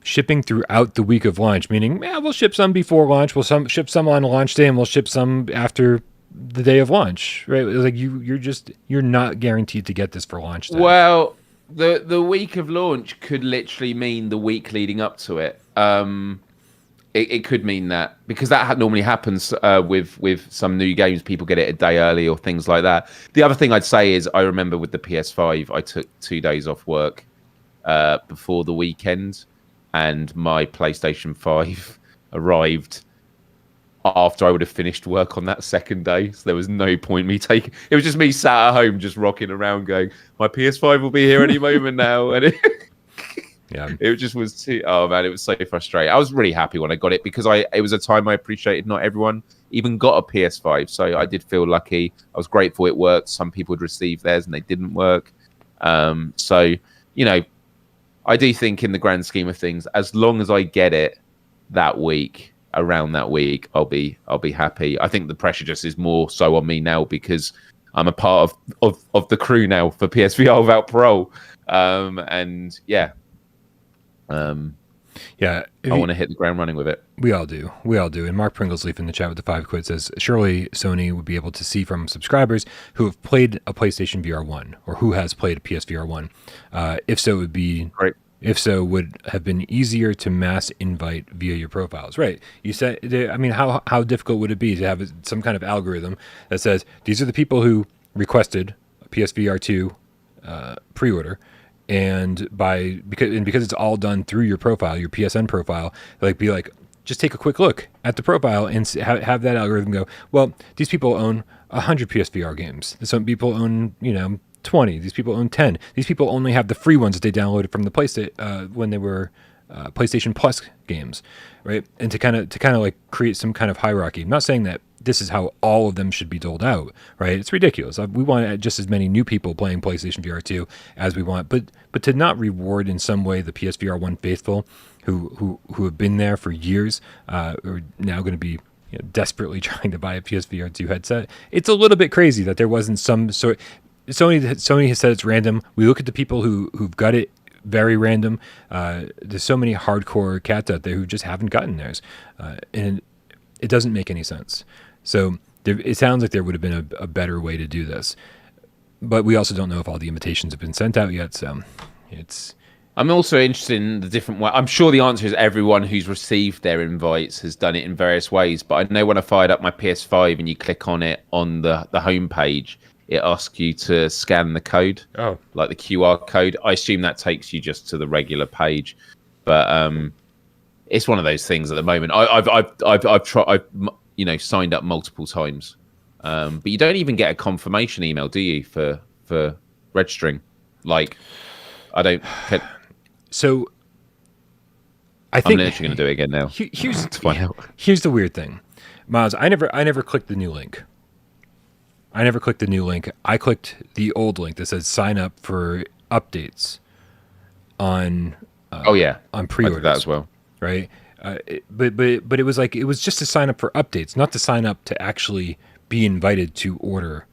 Shipping throughout the week of launch, meaning, we'll ship some before launch, we'll ship some on launch day, and we'll ship some after the day of launch, right? Like you're not guaranteed to get this for launch day. Well, the week of launch could literally mean the week leading up to it. It could mean that, because that normally happens with some new games. People get it a day early or things like that. The other thing I'd say is, I remember with the PS5, I took 2 days off work before the weekend, and my PlayStation 5 arrived after I would have finished work on that second day. So there was no point me taking... It was just me sat at home just rocking around going, my PS5 will be here any moment now. And it just was too... Oh, man, it was so frustrating. I was really happy when I got it, because it was a time I appreciated. Not everyone even got a PS5. So I did feel lucky. I was grateful it worked. Some people had received theirs and they didn't work. So, I do think in the grand scheme of things, as long as I get it around that week, I'll be happy. I think the pressure just is more so on me now, because I'm a part of the crew now for PSVR without Parole. I want to hit the ground running with it. We all do. And Mark Pringlesleaf in the chat with the 5 quid says, surely Sony would be able to see from subscribers who have played a PlayStation VR 1 or who has played a PSVR 1. If so, it would be great. If so, would have been easier to mass invite via your profiles. Right. You said, I mean, how difficult would it be to have some kind of algorithm that says, these are the people who requested a PSVR 2 pre-order, and because it's all done through your profile, your PSN profile, be like, just take a quick look at the profile and have that algorithm go, well, these people own 100 PSVR games. Some people own, 20. These people own 10. These people only have the free ones that they downloaded from the PlayStation when they were PlayStation Plus games, right? And to kind of create some kind of hierarchy. I'm not saying that this is how all of them should be doled out, right? It's ridiculous. We want just as many new people playing PlayStation VR 2 as we want, but to not reward in some way the PSVR 1 faithful who have been there for years, are now going to be desperately trying to buy a PSVR 2 headset. It's a little bit crazy that there wasn't some sort. Sony has said it's random. We look at the people who've got it, very random. There's so many hardcore cats out there who just haven't gotten theirs, and it doesn't make any sense. So it sounds like there would have been a better way to do this, but we also don't know if all the invitations have been sent out yet. So I'm also interested in the different way. I'm sure the answer is everyone who's received their invites has done it in various ways. But I know when I fired up my PS5 and you click on it on the homepage, it asks you to scan the code, like the QR code. I assume that takes you just to the regular page, but it's one of those things at the moment. I've tried, signed up multiple times, but you don't even get a confirmation email, do you, for registering? I don't. So I think I'm literally going to do it again now. Here's the weird thing, Miles. I never clicked the new link. I clicked the old link that says sign up for updates on on pre-orders. I did that as well, right? But it was just to sign up for updates, not to sign up to actually be invited to order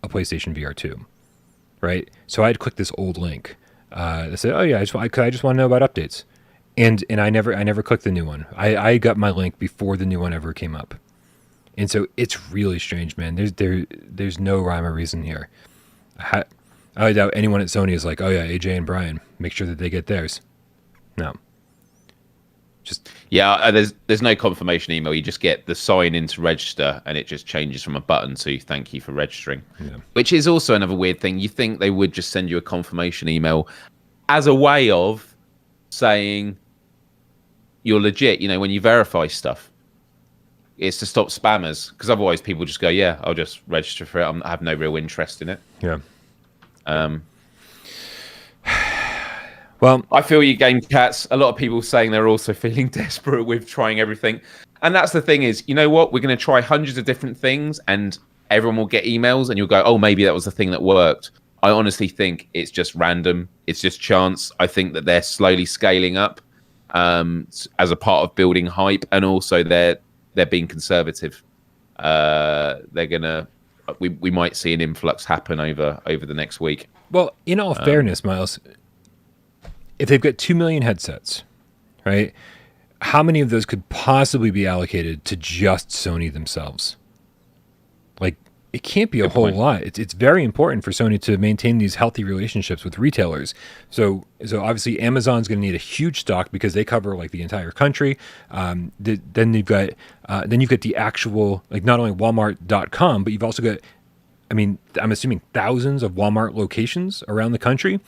a PlayStation VR 2, right? So I'd click this old link that said, I just want to know about updates, and I never clicked the new one. I got my link before the new one ever came up. And so it's really strange, man. There's no rhyme or reason here. I doubt anyone at Sony is like, AJ and Brian, make sure that they get theirs. No. Yeah, there's no confirmation email. You just get the sign in to register, and it just changes from a button to thank you for registering, which is also another weird thing. You think they would just send you a confirmation email as a way of saying you're legit, when you verify stuff. It's to stop spammers, because otherwise people just go, yeah, I'll just register for it. I have no real interest in it. Yeah. Well, I feel you, Gamecats. A lot of people saying they're also feeling desperate with trying everything. And that's the thing is, you know what? We're going to try hundreds of different things and everyone will get emails and you'll go, oh, maybe that was the thing that worked. I honestly think it's just random. It's just chance. I think that they're slowly scaling up as a part of building hype. And also they're being conservative. We might see an influx happen over the next week. Well, in all fairness, Miles, if they've got 2 million headsets, right, how many of those could possibly be allocated to just Sony themselves? Like, it can't be a whole lot. It's very important for Sony to maintain these healthy relationships with retailers. So obviously Amazon's going to need a huge stock because they cover like the entire country. Then you've got the actual, like, not only Walmart.com, but you've also got, I mean, I'm assuming thousands of Walmart locations around the country.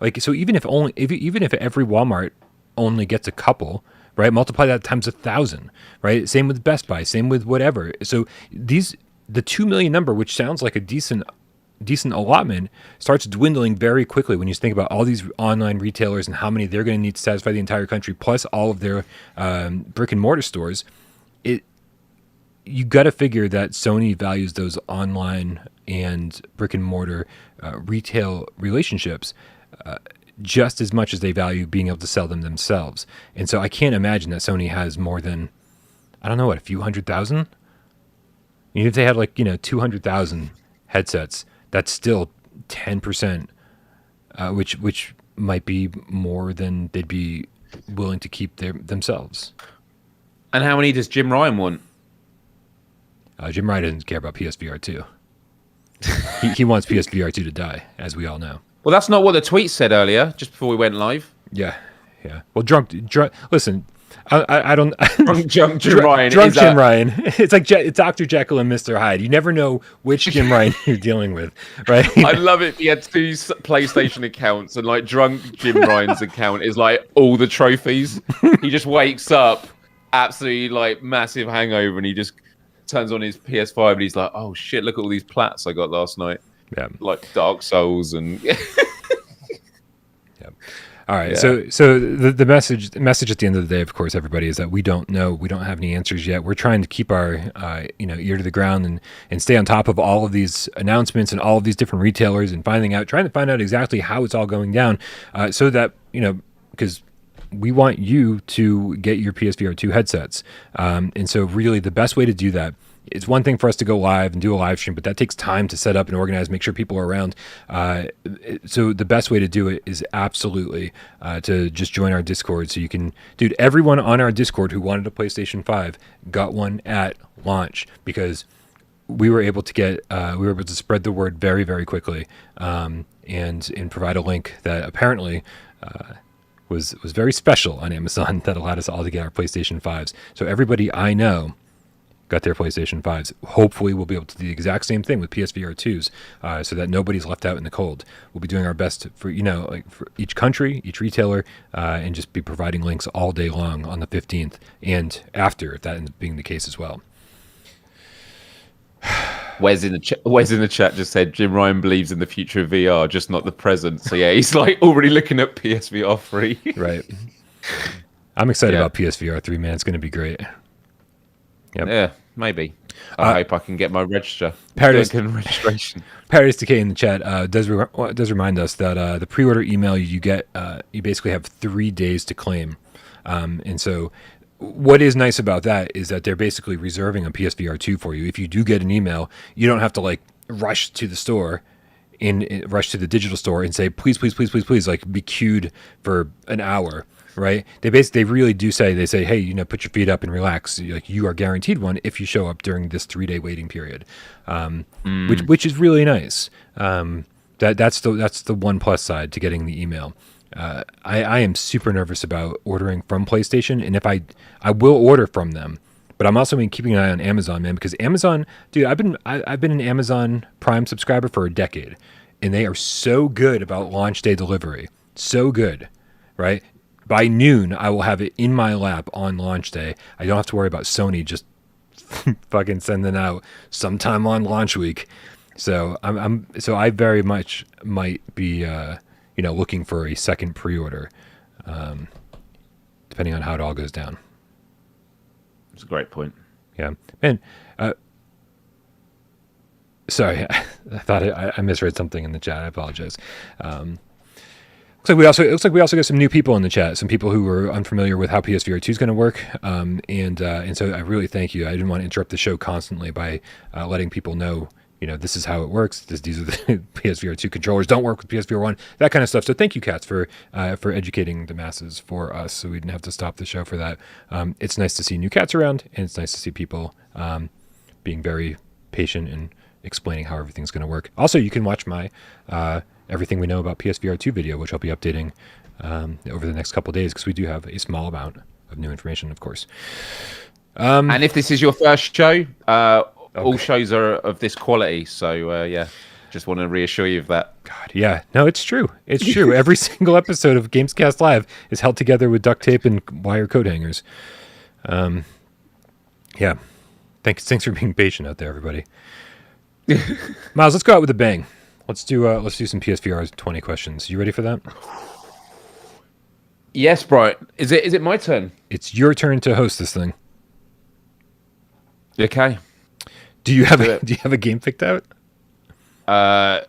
Like, so even if every Walmart only gets a couple, right? Multiply that times 1,000, right? Same with Best Buy, same with whatever. So the 2 million number, which sounds like a decent allotment, starts dwindling very quickly when you think about all these online retailers and how many they're going to need to satisfy the entire country, plus all of their brick and mortar stores. You got to figure that Sony values those online and brick and mortar retail relationships just as much as they value being able to sell them themselves. And so I can't imagine that Sony has more than, I don't know, what, a few 100,000? Even if they had 200,000 headsets, that's still 10%, which might be more than they'd be willing to keep themselves. And how many does Jim Ryan want? Jim Ryan doesn't care about PSVR2. He wants PSVR2 to die, as we all know. Well, that's not what the tweet said earlier, just before we went live. Yeah. Well, drunk. Listen, I don't. Drunk Jim Ryan. Drunk Jim Ryan. It's like it's Dr. Jekyll and Mr. Hyde. You never know which Jim Ryan you're dealing with, right? I love it. He had 2 PlayStation accounts, and like drunk Jim Ryan's account is like all the trophies. He just wakes up absolutely like massive hangover, and he just turns on his PS5, and he's like, "Oh shit! Look at all these plats I got last night." Yeah, like Dark Souls and. Yeah. All right. Yeah. So the message at the end of the day, of course, everybody, is that we don't know. We don't have any answers yet. We're trying to keep our ear to the ground and stay on top of all of these announcements and all of these different retailers and trying to find out exactly how it's all going down, so that because we want you to get your PSVR2 headsets, and so really the best way to do that. It's one thing for us to go live and do a live stream, but that takes time to set up and organize, make sure people are around. So the best way to do it is absolutely to just join our Discord. So you can, dude, everyone on our Discord who wanted a PlayStation 5 got one at launch because we were able to spread the word very, very quickly, and provide a link that apparently was very special on Amazon that allowed us all to get our PlayStation 5s. So everybody I know got their PlayStation 5s. Hopefully we'll be able to do the exact same thing with PSVR 2s, so that nobody's left out in the cold. We'll be doing our best for for each country, each retailer, and just be providing links all day long on the 15th and after, if that ends up being the case as well. Wes in the chat just said Jim Ryan believes in the future of VR, just not the present. So yeah, he's like already looking at PSVR 3. Right. I'm excited about PSVR 3, man. It's going to be great. Yep. Yeah, maybe. I hope I can get my registration. Paradise Decay in the chat does remind us that the pre-order email you get, you basically have 3 days to claim. And so what is nice about that is that they're basically reserving a PSVR 2 for you. If you do get an email, you don't have to rush to the store rush to the digital store and say, please, be queued for an hour. Right? They really do say, hey, put your feet up and relax. You are guaranteed one if you show up during this 3-day waiting period, which is really nice. That's the one plus side to getting the email. I am super nervous about ordering from PlayStation, and if I will order from them, but I'm also been keeping an eye on Amazon, man, because Amazon, dude, I've been an Amazon Prime subscriber for a decade, and they are so good about launch day delivery, so good, right? By noon, I will have it in my lap on launch day. I don't have to worry about Sony just fucking sending out sometime on launch week. So I very much might be looking for a second pre-order, depending on how it all goes down. It's a great point. Yeah, and sorry, I thought I misread something in the chat. I apologize. It looks like we also got some new people in the chat. Some people who were unfamiliar with how PSVR2 is going to work, and so I really thank you. I didn't want to interrupt the show constantly by letting people know, this is how it works. These are the PSVR2 controllers. Don't work with PSVR1. That kind of stuff. So thank you, Cats, for educating the masses for us, so we didn't have to stop the show for that. It's nice to see new cats around, and it's nice to see people being very patient and explaining how everything's going to work. Also, you can watch my everything we know about PSVR2 video, which I'll be updating over the next couple of days, because we do have a small amount of new information, of course. And if this is your first show, all shows are of this quality. So, just want to reassure you of that. God, yeah. No, it's true. It's true. Every single episode of Gamescast Live is held together with duct tape and wire coat hangers. Yeah. Thanks for being patient out there, everybody. Miles, let's go out with a bang. Let's do some PSVR 20 questions. You ready for that? Yes, bro. Is it my turn? It's your turn to host this thing. Okay. Do you have a game picked out? Yeah.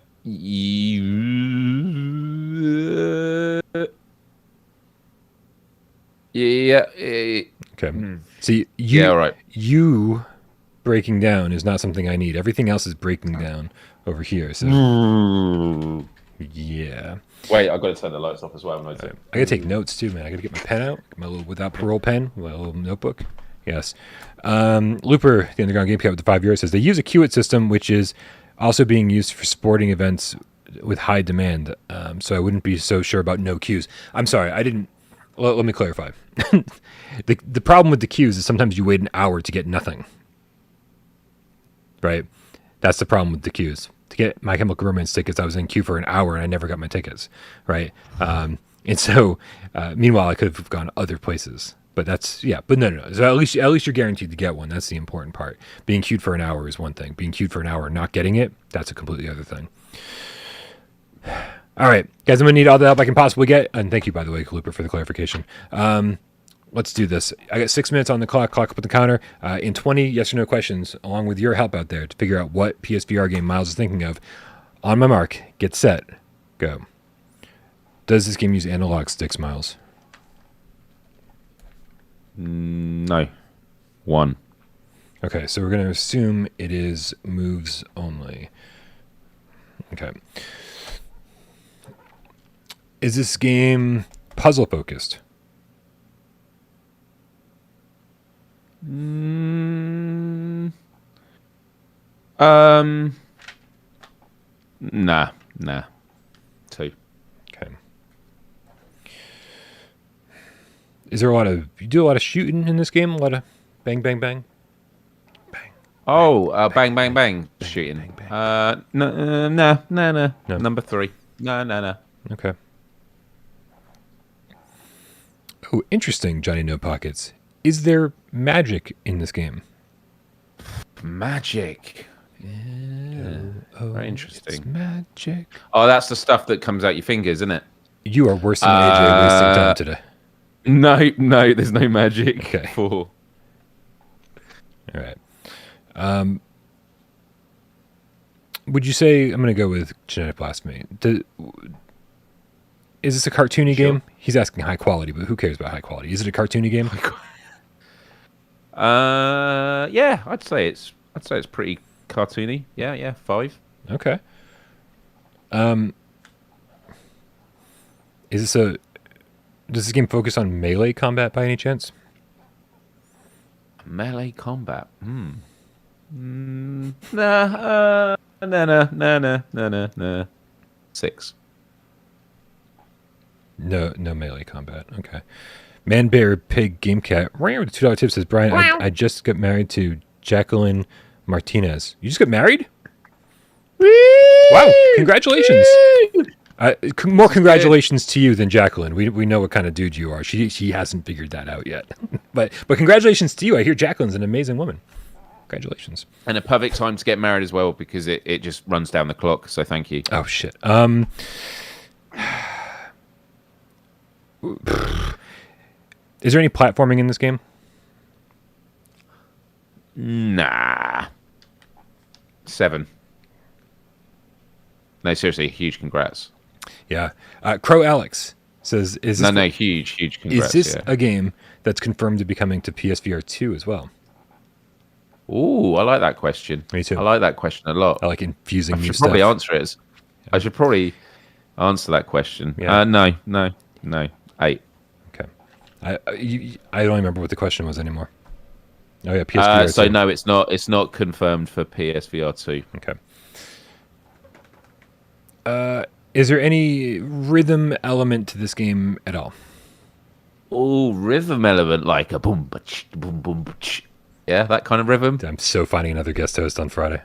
Okay. See, all right. You breaking down is not something I need. Everything else is breaking down over here. So yeah. Wait, I've got to turn the lights off as well. I gotta take notes too, man. I gotta get my pen out, my little without parole pen, my little notebook. Yes. Looper, the Underground Game Cat with the 5 years, says they use a queue-it system, which is also being used for sporting events with high demand. So I wouldn't be so sure about no queues. I'm sorry, I didn't. Let me clarify. The problem with the queues is sometimes you wait an hour to get nothing. Right? That's the problem with the queues. To get My Chemical Romance tickets, I was in queue for an hour and I never got my tickets. Right? And so, meanwhile, I could have gone other places. But but no. So at least you're guaranteed to get one. That's the important part. Being queued for an hour is one thing. Being queued for an hour and not getting it, that's a completely other thing. All right, guys, I'm going to need all the help I can possibly get. And thank you, by the way, Looper, for the clarification. Let's do this. I got 6 minutes on the clock up at the counter. In 20 yes or no questions, along with your help out there to figure out what PSVR game Miles is thinking of. On my mark, get set, go. Does this game use analog sticks, Miles? No. 1. Okay, so we're going to assume it is moves only. Okay. Is this game puzzle focused? Nah. 2. Okay. Is there you do a lot of shooting in this game? A lot of bang, bang, bang? Bang. Oh, bang, bang, bang, shooting. Bang, bang. No. Number 3. No. Okay. Oh, interesting, Johnny No Pockets. Is there magic in this game? Magic. Yeah. Very interesting. It's magic. Oh, that's the stuff that comes out your fingers, isn't it? You are worse than AJ wasting time today. No, there's no magic. Okay. 4. All right. Would you say, I'm going to go with Genetic Blasphemy. Is this a cartoony game? He's asking high quality, but who cares about high quality? Is it a cartoony game? Yeah, I'd say it's pretty cartoony. Yeah, 5. Okay. Does this game focus on melee combat by any chance? Melee combat. No. 6. No melee combat. Okay. Man Bear Pig Game Cat. Right with the $2 tip says, Brian, I just got married to Jacqueline Martinez. You just got married? Wow! Congratulations. More congratulations to you than Jacqueline. We know what kind of dude you are. She hasn't figured that out yet. but congratulations to you. I hear Jacqueline's an amazing woman. Congratulations. And a perfect time to get married as well because it just runs down the clock. So thank you. Oh shit. Is there any platforming in this game? Nah. 7. No, seriously, huge congrats. Yeah. Crow Alex says, "Is this huge congrats. Is this a game that's confirmed to be coming to PSVR 2 as well?" Ooh, I like that question. Me too. I like that question a lot. I like infusing new I should stuff. probably answer it. I should probably answer that question. Yeah. No. 8. Okay. I don't remember what the question was anymore. Oh yeah, PSVR 2. So no, it's not. It's not confirmed for PSVR 2. Okay. Is there any rhythm element to this game at all? Oh, rhythm element like a boom, boom, boom, yeah, that kind of rhythm. I'm so finding another guest host on Friday.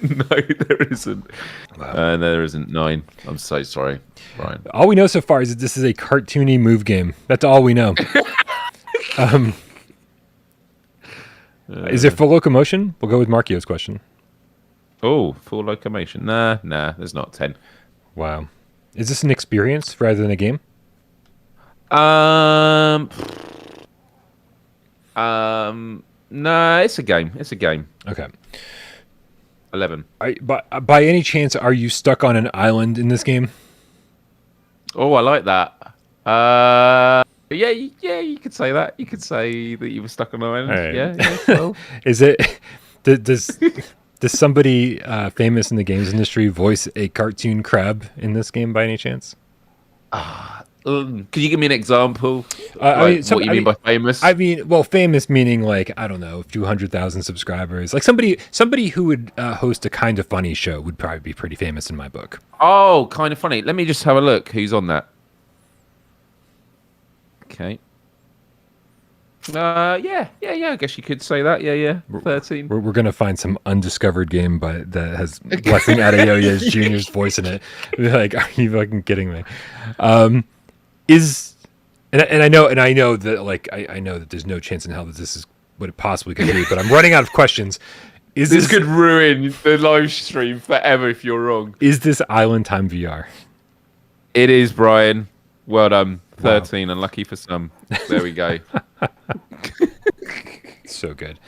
No, there isn't. Wow. There isn't. 9. I'm so sorry, Brian. All we know so far is that this is a cartoony move game. That's all we know. Is there full locomotion? We'll go with Markio's question. Oh, full locomotion. Nah, there's not. 10. Wow. Is this an experience rather than a game? No, it's a game. It's a game. Okay. 11. By any chance, are you stuck on an island in this game? Oh, I like that. Yeah, you could say that. You could say that you were stuck on an island. Right. Yeah. Well. Is it? Does somebody famous in the games industry voice a cartoon crab in this game by any chance? Could you give me an example? What you mean by famous? I mean, well, famous meaning like, I don't know, 200,000 subscribers. Like somebody who would host a Kind of Funny show would probably be pretty famous in my book. Oh, Kind of Funny. Let me just have a look. Who's on that? Okay. Yeah. I guess you could say that. Yeah. 13. We're gonna find some undiscovered game that has Blessing Adeoye Jr.'s voice in it. Like, are you fucking kidding me? I know that like I know that there's no chance in hell that this is what it possibly could be, but I'm running out of questions. This could ruin the live stream forever if you're wrong. Is this Island Time VR? It is, Brian. Well done. 13, wow. Unlucky for some. There we go. So good.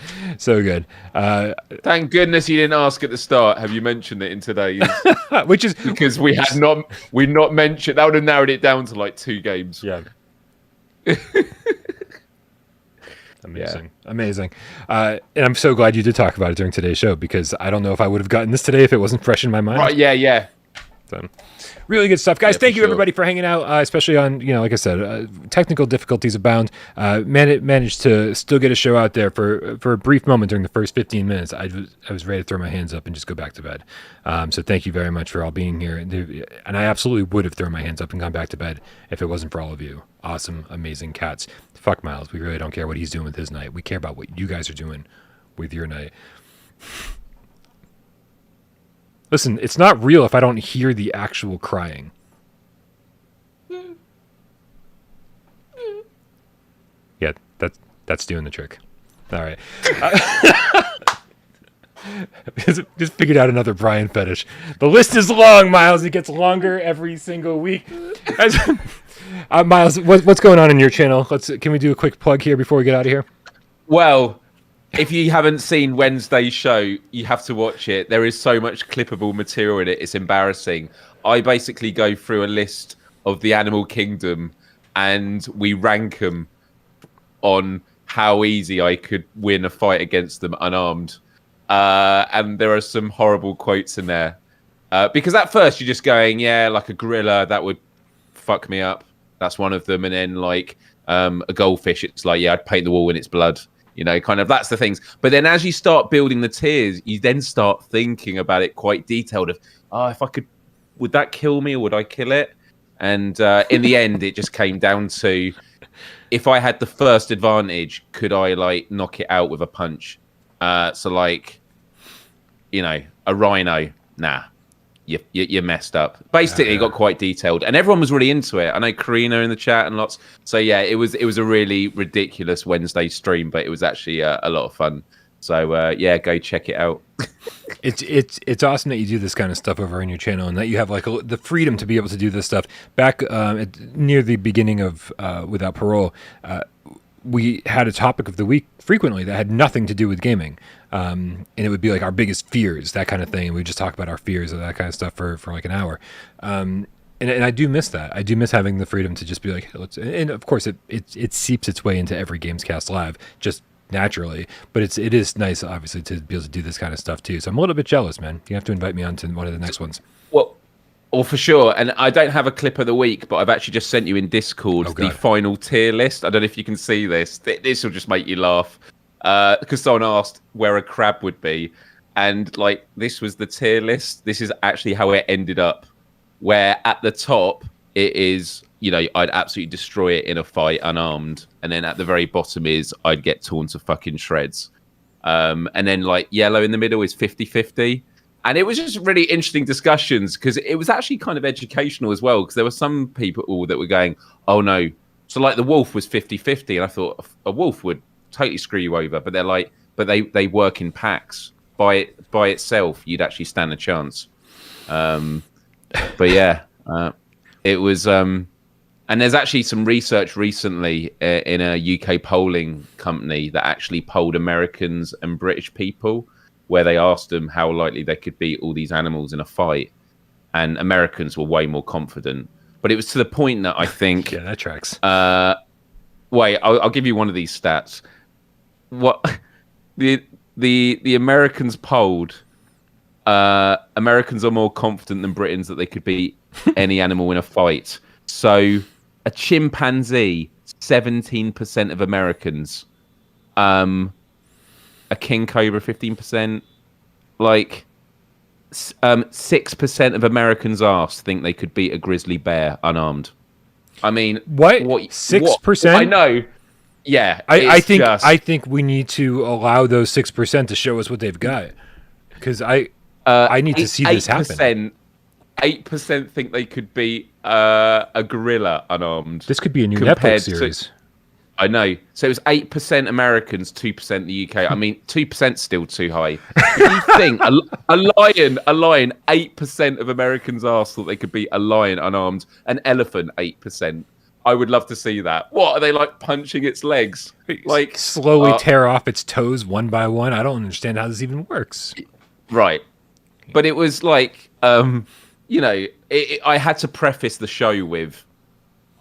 Thank goodness you didn't ask at the start. Have you mentioned it in today's? Which is because we not mentioned. That would have narrowed it down to like 2 games. Yeah. Amazing. And I'm so glad you did talk about it during today's show because I don't know if I would have gotten this today if it wasn't fresh in my mind. Right? Yeah. So, really good stuff, guys. Thank you, everybody, for hanging out, especially on, like I said, technical difficulties abound. Managed to still get a show out there for a brief moment during the first 15 minutes. I was ready to throw my hands up and just go back to bed. So thank you very much for all being here. And I absolutely would have thrown my hands up and gone back to bed if it wasn't for all of you. Awesome, amazing cats. Fuck Miles. We really don't care what he's doing with his night. We care about what you guys are doing with your night. Listen, it's not real if I don't hear the actual crying. Yeah, that's doing the trick. All right. Just figured out another Brian fetish. The list is long, Miles. It gets longer every single week. Miles, what's going on in your channel? Can we do a quick plug here before we get out of here? Well, if you haven't seen Wednesday's show, you have to watch it. There is so much clippable material in it. It's embarrassing. I basically go through a list of the animal kingdom and we rank them on how easy I could win a fight against them unarmed. And there are some horrible quotes in there. Because at first you're just going, yeah, like a gorilla, that would fuck me up. That's one of them. And then like a goldfish, it's like, yeah, I'd paint the wall in its blood. Kind of that's the things. But then as you start building the tiers, you then start thinking about it quite detailed of, if I could, would that kill me or would I kill it? And in the end, it just came down to, if I had the first advantage, could I like knock it out with a punch? So like, you know, a rhino, nah, you messed up. Basically, it got quite detailed, and everyone was really into it. I know Karina in the chat and lots. So yeah, it was a really ridiculous Wednesday stream, but it was actually a lot of fun. So yeah, go check it out. It's awesome that you do this kind of stuff over on your channel, and that you have like the freedom to be able to do this stuff. Back near the beginning of Without Parole, we had a topic of the week frequently that had nothing to do with gaming, and it would be like our biggest fears, that kind of thing. And we just talk about our fears of that kind of stuff for like an hour. And I do miss that. I do miss having the freedom to just be like, hey, let's. And of course, it seeps its way into every Gamescast live, just naturally, but it is nice, obviously, to be able to do this kind of stuff too. So I'm a little bit jealous, man. You have to invite me on to one of the next ones. Well, for sure. And I don't have a clip of the week, but I've actually just sent you in Discord the final tier list. I don't know if you can see this. This will just make you laugh, because someone asked where a crab would be, and like this was the tier list. This is actually how it ended up, where at the top it is, you know, I'd absolutely destroy it in a fight unarmed. And then at the very bottom is I'd get torn to fucking shreds. And then like yellow in the middle is 50-50. And it was just really interesting discussions, because it was actually kind of educational as well, because there were some people that were going, oh no. So like the wolf was 50-50. And I thought a wolf would totally screw you over. But they're like, but they work in packs. By itself, you'd actually stand a chance. But yeah, it was... And there's actually some research recently in a UK polling company that actually polled Americans and British people, where they asked them how likely they could beat all these animals in a fight. And Americans were way more confident. But it was to the point that I think... yeah, that tracks. Wait, I'll give you one of these stats. What the Americans polled, Americans are more confident than Britons that they could beat any animal in a fight. So... a chimpanzee, 17% of Americans. A king cobra, 15%. Like, 6% of Americans asked think they could beat a grizzly bear unarmed. I mean, what? 6%? I know. Yeah, I think we need to allow those 6% to show us what they've got, because I need to see this happen. 8% think they could beat a gorilla unarmed. This could be a new Netflix series. I know. So it was 8% Americans, 2% the UK. I mean, 2% still too high. If you think a lion, 8% of Americans asked thought they could beat a lion unarmed. An elephant, 8%. I would love to see that. What are they like, punching its legs? Like slowly tear off its toes one by one. I don't understand how this even works. Right, but it was like. You know, I had to preface the show with,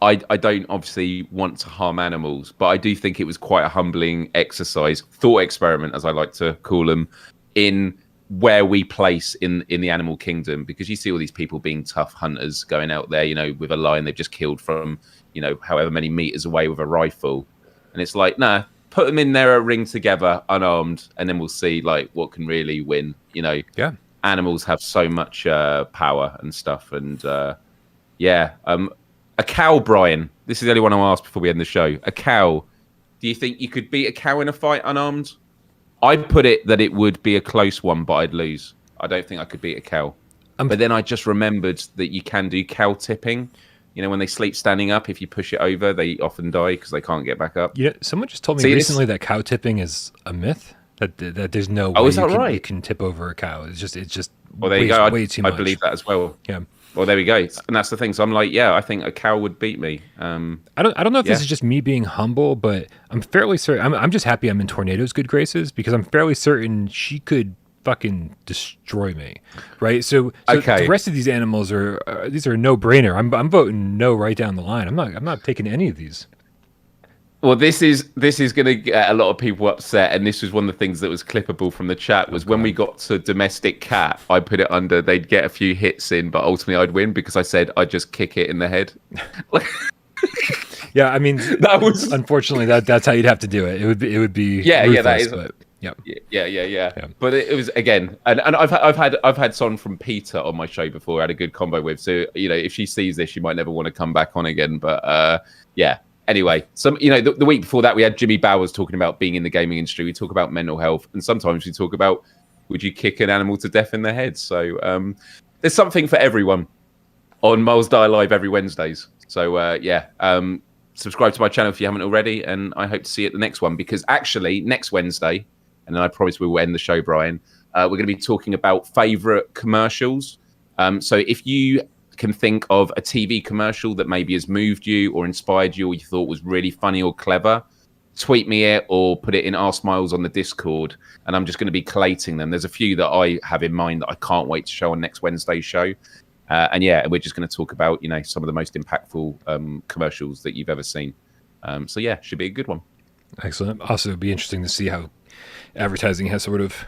I don't obviously want to harm animals, but I do think it was quite a humbling exercise, thought experiment, as I like to call them, in where we place in the animal kingdom, because you see all these people being tough hunters going out there, you know, with a lion they've just killed from, you know, however many meters away with a rifle. And it's like, nah, put them in there a ring together, unarmed, and then we'll see like what can really win, you know. Yeah. Animals have so much power and stuff, and a cow, Brian. This is the only one I'll ask before we end the show. A cow. Do you think you could beat a cow in a fight unarmed? I'd put it that it would be a close one, but I'd lose. I don't think I could beat a cow. But then I just remembered that you can do cow tipping. You know, when they sleep standing up, if you push it over, they often die because they can't get back up. Yeah, someone just told me recently that cow tipping is a myth. That there's no way you can tip over a cow. It's just well, there you go. Way too much. I believe that as well. Yeah. Well, there we go. And that's the thing. So I'm like, yeah, I think a cow would beat me. I don't know if this is just me being humble, but I'm fairly certain. I'm just happy I'm in Tornado's good graces, because I'm fairly certain she could fucking destroy me, right? So the rest of these animals are these are a no-brainer. I'm voting no right down the line. I'm not taking any of these. Well, this is going to get a lot of people upset, and this was one of the things that was clippable from the chat. Was when we got to domestic cat, I put it under. They'd get a few hits in, but ultimately I'd win because I said I'd just kick it in the head. Yeah, I mean, that was unfortunately that's how you'd have to do it. It would be yeah, ruthless, that is. But, Yep. Yeah. But it was again, and I've had Son from Peter on my show before. I had a good combo with. So if she sees this, she might never want to come back on again. But yeah. Anyway, the week before that, we had Jimmy Bowers talking about being in the gaming industry. We talk about mental health, and sometimes we talk about would you kick an animal to death in the head. So there's something for everyone on Miles Die Live every Wednesdays. So subscribe to my channel if you haven't already, and I hope to see you at the next one, because actually next Wednesday, and then I promise we will end the show, Brian, we're going to be talking about favourite commercials. So if you can think of a TV commercial that maybe has moved you or inspired you or you thought was really funny or clever, tweet me it or put it in Ask Miles on the Discord, and I'm just going to be collating them. There's a few that I have in mind that I can't wait to show on next Wednesday's show. And we're just going to talk about, some of the most impactful commercials that you've ever seen. So yeah, should be a good one. Excellent. Also, it'd be interesting to see how advertising has sort of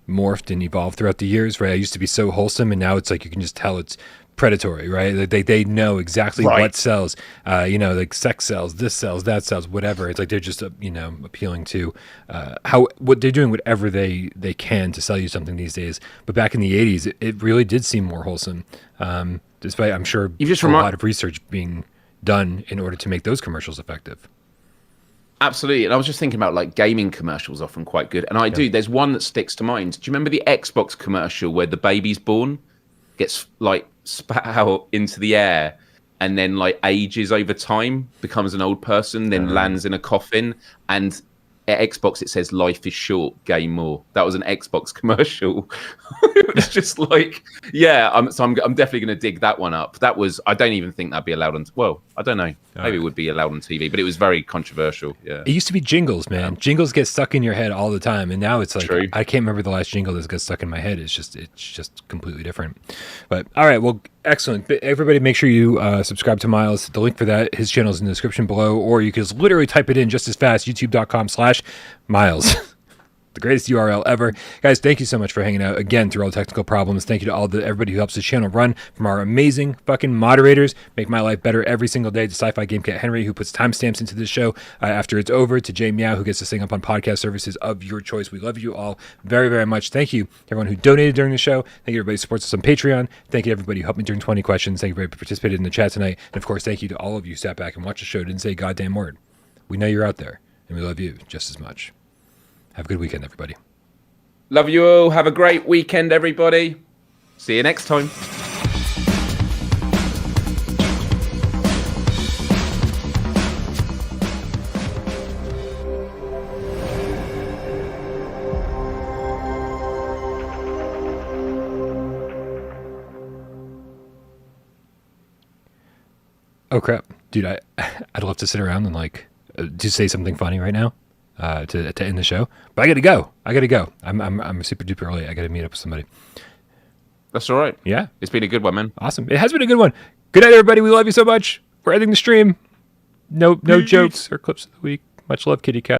morphed and evolved throughout the years, right? It used to be so wholesome, and now it's like you can just tell it's predatory, right? They know exactly what sells, like sex sells, this sells, that sells, whatever. It's like they're just appealing to what they're doing, whatever they can to sell you something these days. But back in the 80s, it really did seem more wholesome, despite, I'm sure, a lot of research being done in order to make those commercials effective. Absolutely. And I was just thinking about like gaming commercials, often quite good. And there's one that sticks to mind. Do you remember the Xbox commercial where the baby's born, gets like spat out into the air, and then like ages over time, becomes an old person, then lands in a coffin, and at Xbox it says life is short, game more. That was an Xbox commercial. It was just like, I'm definitely going to dig that one up. That was, I don't even think that'd be allowed on, well, I don't know, maybe it would be allowed on TV, but it was very controversial. Yeah, it used to be jingles, man. Jingles get stuck in your head all the time, and now it's like, true. I can't remember the last jingle that got stuck in my head. It's just completely different. But all right, well, excellent. Everybody make sure you subscribe to Miles. The link for that, his channel is in the description below, or you can just literally type it in just as fast, youtube.com/Miles. The greatest URL ever. Guys, thank you so much for hanging out again through all the technical problems. Thank you to everybody who helps the channel run, from our amazing fucking moderators, make my life better every single day, to Sci-Fi Gamecat Henry, who puts timestamps into this show after it's over, to Jay Meow, who gets this thing up on podcast services of your choice. We love you all very, very much. Thank you to everyone who donated during the show. Thank you everybody who supports us on Patreon. Thank you to everybody who helped me during 20 questions. Thank you everybody who participated in the chat tonight. And of course, thank you to all of you who sat back and watched the show, didn't say a goddamn word. We know you're out there, and we love you just as much. Have a good weekend, everybody. Love you all. Have a great weekend, everybody. See you next time. Oh crap, dude! I'd love to sit around and like to say something funny right now. To end the show, but I gotta go. I'm super duper early. I gotta meet up with somebody. That's all right. Yeah, it's been a good one, man. Awesome. It has been a good one. Good night, everybody. We love you so much. We're ending the stream. No jokes or clips of the week. Much love, kitty cat.